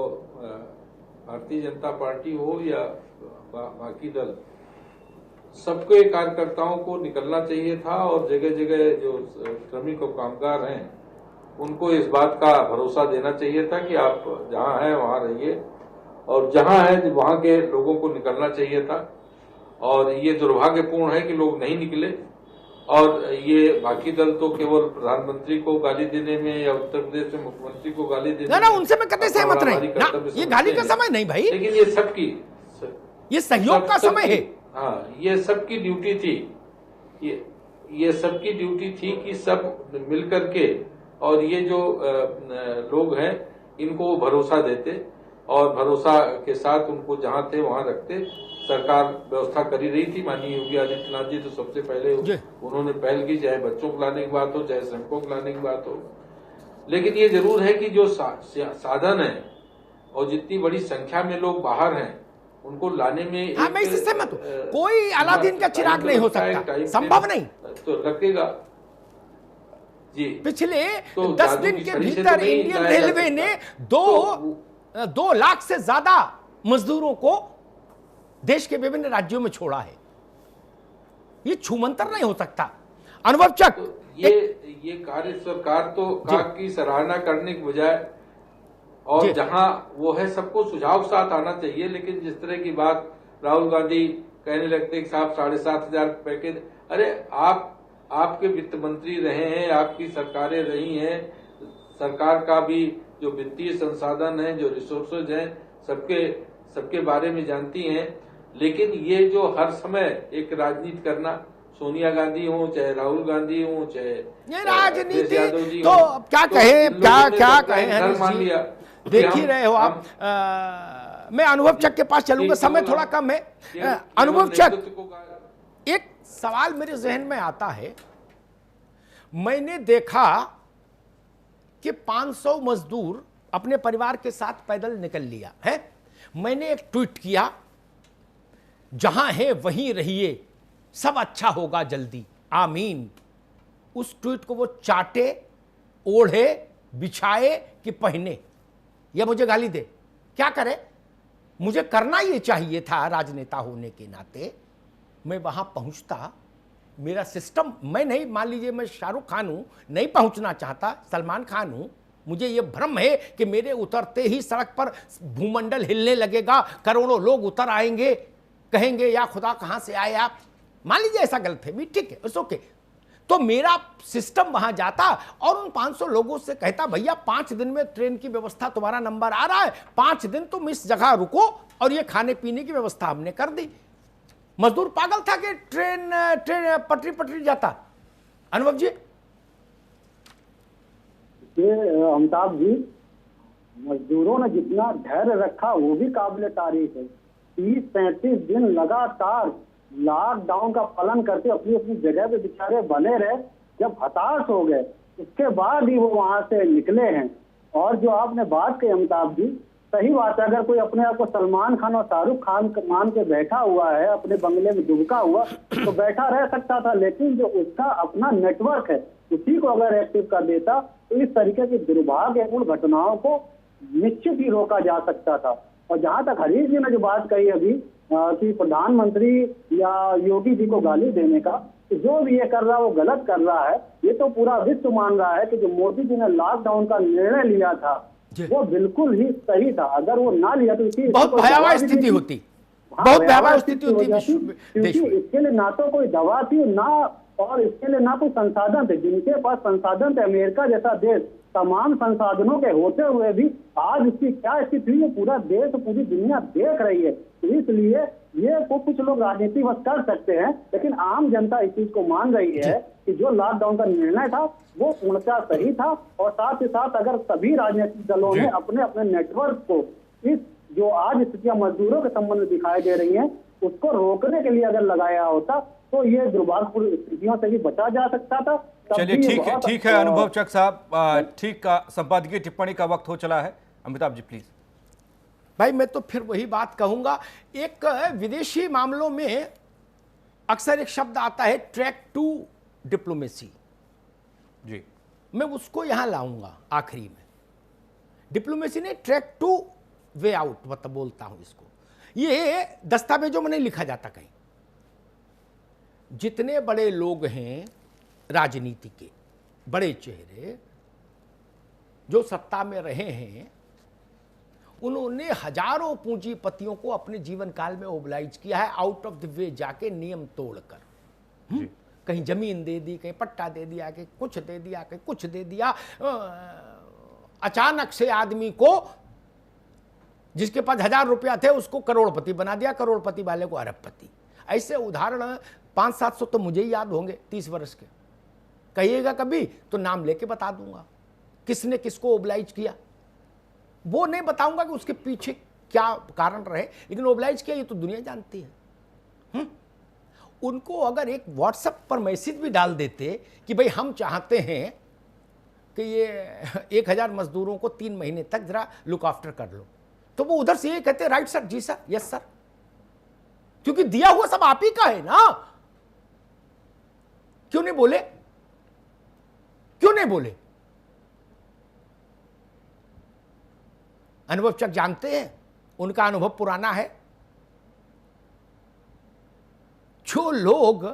भारतीय जनता पार्टी हो या बाकी दल, सबके कार्यकर्ताओं को निकलना चाहिए था, और जगह जगह जो श्रमिक और कामगार हैं उनको इस बात का भरोसा देना चाहिए था कि आप जहां हैं वहां रहिए, और जहां है वहां के लोगों को निकलना चाहिए था। और ये दुर्भाग्यपूर्ण है कि लोग नहीं निकले, और ये बाकी दल तो केवल प्रधानमंत्री को गाली देने में या उत्तर प्रदेश में मुख्यमंत्री को गाली देने ना, उनसे मैं कतई सहमत नहीं, ये गाली का समय नहीं भाई, लेकिन ये सबकी, ये सहयोग का समय है। हाँ, ये सबकी ड्यूटी थी, ये सबकी ड्यूटी थी कि सब मिलकर के, और ये जो लोग हैं इनको भरोसा देते, और भरोसा के साथ उनको जहां थे वहां रखते। सरकार व्यवस्था कर ही रही थी, माननीय योगी आदित्यनाथ जी तो सबसे पहले उन्होंने पहल की, चाहे बच्चों को लाने की बात हो, चाहे श्रमिकों को लाने की बात हो। लेकिन ये जरूर है कि जो साधन है और जितनी बड़ी संख्या में लोग बाहर हैं उनको लाने में हाँ, मैं इससे सहमत हूं। कोई अलादीन का चिराग नहीं हो सकता, संभव नहीं। तो लगेगा जी। पिछले तो 10 दिन के भीतर इंडियन रेलवे ने 2 लाख से ज्यादा मजदूरों को देश के विभिन्न राज्यों में छोड़ा है। ये छूमंतर नहीं हो सकता। अनुभव चक, ये कार्य सरकार तो की सराहना करने के बजाय और जहां वो है सबको सुझाव साथ आना चाहिए, लेकिन जिस तरह की बात राहुल गांधी कहने लगते कि साहब 7,500 पैकेज, अरे आपके वित्त मंत्री रहे हैं, आपकी सरकारें रही हैं, सरकार का भी जो वित्तीय संसाधन है, जो रिसोर्सेज हैं, सबके बारे में जानती हैं। लेकिन ये जो हर समय एक राजनीति करना, सोनिया गांधी हो चाहे राहुल गांधी हो चाहे ये राजनीति तो क्या कहें, क्या कहें हरीश जी, देख ही रहे हो आप। मैं अनुभव चक के पास चलूंगा, समय थोड़ा कम है। अनुभव चक, एक सवाल मेरे जहन में आता है। मैंने देखा कि 500 मजदूर अपने परिवार के साथ पैदल निकल लिया है। मैंने एक ट्वीट किया, जहां है वहीं रहिए, सब अच्छा होगा जल्दी, आमीन। उस ट्वीट को वो चाटे, ओढ़े, बिछाए कि पहने, या मुझे गाली दे, क्या करे? मुझे करना ये चाहिए था राजनेता होने के नाते। मैं वहां पहुंचता, मेरा सिस्टम, मैं नहीं, मान लीजिए मैं शाहरुख खान हूं, नहीं पहुंचना चाहता, सलमान खान हूं, मुझे ये भ्रम है कि मेरे उतरते ही सड़क पर भूमंडल हिलने लगेगा, करोड़ों लोग उतर आएंगे, कहेंगे या खुदा कहां से आए आप। मान लीजिए ऐसा गलत है भी, ठीक है, इट्स ओके। तो मेरा सिस्टम वहां जाता और उन 500 लोगों से कहता, भैया 5 दिन में ट्रेन की व्यवस्था, तुम्हारा नंबर आ रहा है, 5 दिन तुम इस जगह रुको, और ये खाने पीने की व्यवस्था हमने कर दी। मजदूर पागल था कि ट्रेन पटरी जाता। अनुभव जी, ये अमिताभ जी, मजदूरों ने जितना धैर्य रखा वो भी काबिल तारीफ है। 30-35 दिन लगातार लॉकडाउन का पालन करते अपनी अपनी जगह पे बेचारे बने रहे। जब हताश हो गए उसके बाद ही वो वहां से निकले हैं। और जो आपने बात कही अमिताभ जी, सही बात है। अगर कोई अपने आप को सलमान खान और शाहरुख खान मान के बैठा हुआ है, अपने बंगले में दुबका हुआ, तो बैठा रह सकता था। लेकिन जो उसका अपना नेटवर्क है, उसी को अगर एक्टिव कर देता तो इस तरीके की दुर्भाग्यपूर्ण घटनाओं को निश्चित ही रोका जा सकता था। और जहां तक हरीश जी ने जो बात कही अभी कि प्रधानमंत्री या योगी जी को गाली देने का, तो जो भी ये कर रहा है वो गलत कर रहा है। ये तो पूरा विश्व मान रहा है कि जो मोदी जी ने लॉकडाउन का निर्णय लिया था वो बिल्कुल ही सही था। अगर वो ना लिया तो बहुत भयावह स्थिति होती, बहुत भयावह स्थिति होती, क्योंकि इसके लिए ना तो कोई दवा थी ना, और इसके लिए ना कोई संसाधन थे। जिनके पास संसाधन थे, अमेरिका जैसा देश, तमाम संसाधनों के होते हुए भी आज इसकी क्या स्थिति हुई, पूरा देश, पूरी दुनिया देख रही है। इसलिए ये को कुछ लोग राजनीति बस कर सकते हैं, लेकिन आम जनता इस चीज को मान रही है कि जो लॉकडाउन का निर्णय था वो पूर्णतः सही था। और साथ ही साथ अगर सभी राजनीतिक दलों ने अपने अपने नेटवर्क को इस जो आज स्थितियां मजदूरों के संबंध में दिखाई दे रही हैं उसको रोकने के लिए अगर लगाया होता तो ये दुर्भाग्यपूर्ण स्थितियों से भी बचा जा सकता था। चलिए, ठीक है अनुभव चक साहब, ठीक, संपादकीय टिप्पणी का वक्त हो चला है। अमिताभ जी प्लीज। भाई मैं तो फिर वही बात कहूंगा, एक विदेशी मामलों में अक्सर एक शब्द आता है ट्रैक टू डिप्लोमेसी जी, मैं उसको यहां लाऊंगा आखिरी में। डिप्लोमेसी ने ट्रैक टू वे आउट मतलब बोलता हूं इसको। ये दस्तावेजों में नहीं लिखा जाता कहीं। जितने बड़े लोग हैं राजनीति के, बड़े चेहरे जो सत्ता में रहे हैं, उन्होंने हजारों पूंजीपतियों को अपने जीवन काल में ओबलाइज किया है आउट ऑफ द वे जाके, नियम तोड़कर। कहीं जमीन दे दी, कहीं पट्टा दे दिया, कहीं कुछ दे दिया, कहीं कुछ दे दिया। अचानक से आदमी को, जिसके पास 1000 रुपया थे, उसको करोड़पति बना दिया, करोड़पति वाले को अरबपति। ऐसे उदाहरण 500-700 तो मुझे ही याद होंगे 30 वर्ष के। कहिएगा कभी तो नाम लेके बता दूंगा किसने किसको ओबलाइज किया। वो नहीं बताऊंगा कि उसके पीछे क्या कारण रहे, लेकिन ओबलाइज किया ये तो दुनिया जानती है। उनको अगर एक व्हाट्सएप पर मैसेज भी डाल देते कि भाई हम चाहते हैं कि ये 1000 मजदूरों को 3 महीने तक जरा लुक आफ्टर कर लो, तो वो उधर से ये कहते राइट सर, जी सर, यस सर, क्योंकि दिया हुआ सब आप ही का है ना। क्यों नहीं बोले, क्यों नहीं बोले? अनुभव चक जानते हैं, उनका अनुभव पुराना है। जो लोग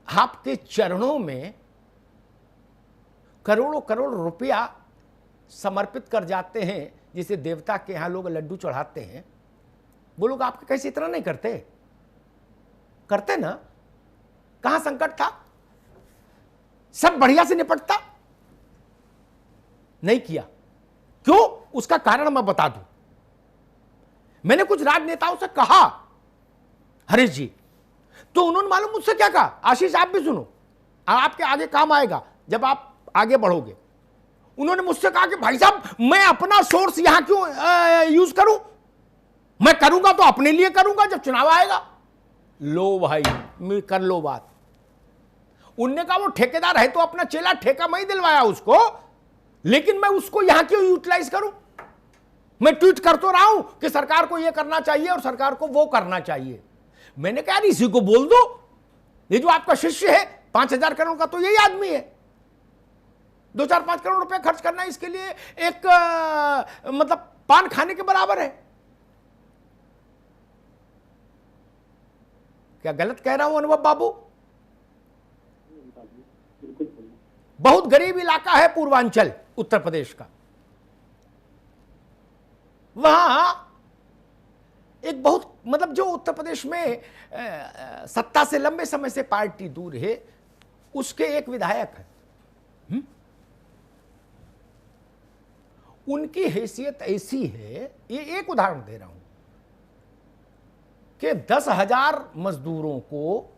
आपके चरणों में करोड़ों करोड़ रुपया समर्पित कर जाते हैं, जिसे देवता के यहां लोग लड्डू चढ़ाते हैं, वो लोग आपके कैसे इतना नहीं करते? करते ना? कहां संकट था? सब बढ़िया से निपटता, नहीं किया। क्यों? उसका कारण मैं बता दूं। मैंने कुछ राजनेताओं से कहा, हरीश जी, तो उन्होंने मालूम मुझसे क्या कहा? आशीष आप भी सुनो, आपके आगे काम आएगा जब आप आगे बढ़ोगे। उन्होंने मुझसे कहा कि भाई साहब, मैं अपना सोर्स यहां क्यों यूज करूं? मैं करूंगा तो अपने लिए करूंगा, जब चुनाव आएगा। लो भाई, कर लो बात। उनने कहा वो ठेकेदार है तो अपना चेला, ठेका मैं ही दिलवाया उसको, लेकिन मैं उसको यहां क्यों यूटिलाइज करूं? मैं ट्वीट कर तो रहा हूं कि सरकार को यह करना चाहिए और सरकार को वो करना चाहिए। मैंने कहा इसी को बोल दो, ये जो आपका शिष्य है 5,000 करोड़ का, तो यही आदमी है। 2-4-5 करोड़ रुपए खर्च करना इसके लिए एक मतलब पान खाने के बराबर है। क्या गलत कह रहा हूं अनुभव बाबू? बहुत गरीब इलाका है पूर्वांचल उत्तर प्रदेश का। वहां एक बहुत मतलब जो उत्तर प्रदेश में सत्ता से लंबे समय से पार्टी दूर है, उसके एक विधायक है। उनकी हैसियत ऐसी है, ये एक उदाहरण दे रहा हूं, कि 10,000 मजदूरों को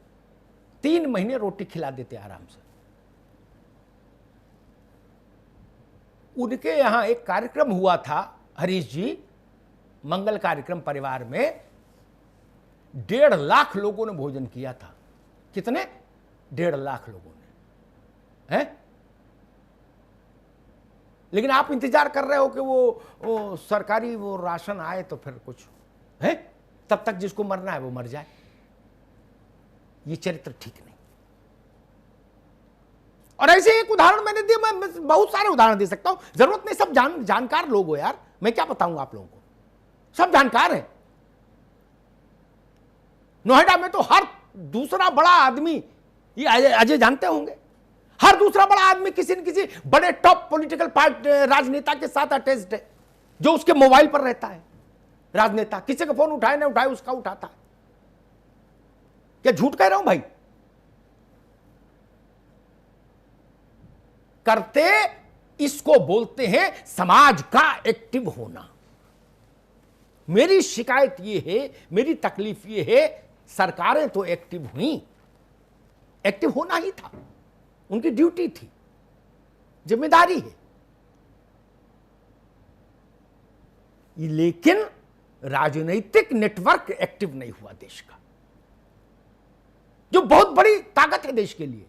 3 महीने रोटी खिला देते आराम से। उनके यहां एक कार्यक्रम हुआ था हरीश जी, मंगल कार्यक्रम परिवार में 1.5 लाख लोगों ने भोजन किया था। कितने? 1.5 लाख लोगों ने, हैं? लेकिन आप इंतजार कर रहे हो कि वो सरकारी वो राशन आए तो फिर कुछ है, तब तक जिसको मरना है वो मर जाए। ये चरित्र ठीक नहीं। और ऐसे एक उदाहरण मैंने दिया, मैं बहुत सारे उदाहरण दे सकता हूं, जरूरत नहीं सब जानकार लोग हो यार, मैं क्या बताऊं आप लोगों को, सब जानकार हैं। नोएडा में तो हर दूसरा बड़ा आदमी, ये अजय जानते होंगे, हर दूसरा बड़ा आदमी किसी न किसी बड़े टॉप पॉलिटिकल पार्टी राजनेता के साथ अटैच्ड है, जो उसके मोबाइल पर रहता है। राजनेता किसी का फोन उठाए ना उठाए, उसका उठाता है। क्या झूठ कह रहा हूं भाई? करते इसको बोलते हैं समाज का एक्टिव होना। मेरी शिकायत ये है, मेरी तकलीफ ये है, सरकारें तो एक्टिव हुई, एक्टिव होना ही था, उनकी ड्यूटी थी, जिम्मेदारी है, लेकिन राजनीतिक नेटवर्क एक्टिव नहीं हुआ देश का, जो बहुत बड़ी ताकत है देश के लिए,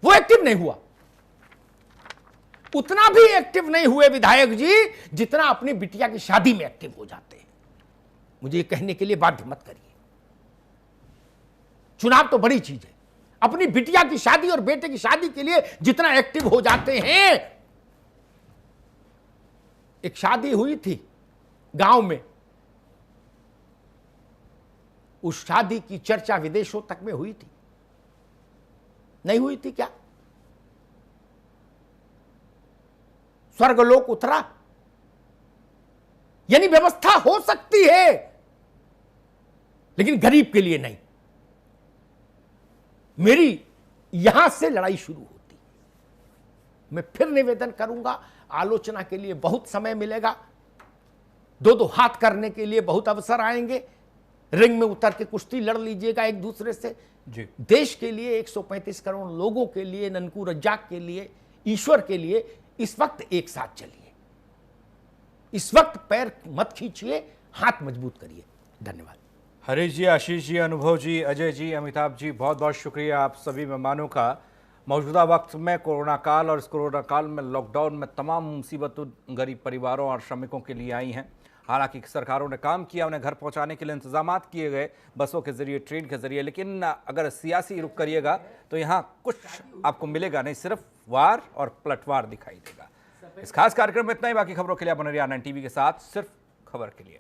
वो एक्टिव नहीं हुआ। उतना भी एक्टिव नहीं हुए विधायक जी जितना अपनी बिटिया की शादी में एक्टिव हो जाते हैं। मुझे ये कहने के लिए बाध्य मत करिए, चुनाव तो बड़ी चीज है। अपनी बिटिया की शादी और बेटे की शादी के लिए जितना एक्टिव हो जाते हैं। एक शादी हुई थी गांव में, उस शादी की चर्चा विदेशों तक में हुई थी, नहीं हुई थी क्या? स्वर्गलोक उतरा। यानी व्यवस्था हो सकती है, लेकिन गरीब के लिए नहीं। मेरी यहां से लड़ाई शुरू होती। मैं फिर निवेदन करूंगा, आलोचना के लिए बहुत समय मिलेगा, दो हाथ करने के लिए बहुत अवसर आएंगे, रिंग में उतर के कुश्ती लड़ लीजिएगा एक दूसरे से जी। देश के लिए, 135 करोड़ लोगों के लिए, ननकू रज्जाक के लिए, ईश्वर के लिए इस वक्त एक साथ चलिए। इस वक्त पैर मत खींचिए, हाथ मजबूत करिए। धन्यवाद। हरीश जी, आशीष जी, अनुभव जी, अजय जी, अमिताभ जी, बहुत बहुत शुक्रिया आप सभी मेहमानों का। मौजूदा वक्त में कोरोना काल और इस कोरोना काल में लॉकडाउन में तमाम मुसीबतों गरीब परिवारों और श्रमिकों के लिए आई हैं। हालांकि सरकारों ने काम किया, उन्हें घर पहुंचाने के लिए इंतजाम किए गए बसों के जरिए, ट्रेन के जरिए, लेकिन अगर सियासी रुख करिएगा तो यहाँ कुछ आपको मिलेगा नहीं, सिर्फ वार और पलटवार दिखाई देगा। इस खास कार्यक्रम में इतना ही। बाकी खबरों के लिए बने रहिए आनंद टीवी के साथ, सिर्फ खबर के लिए।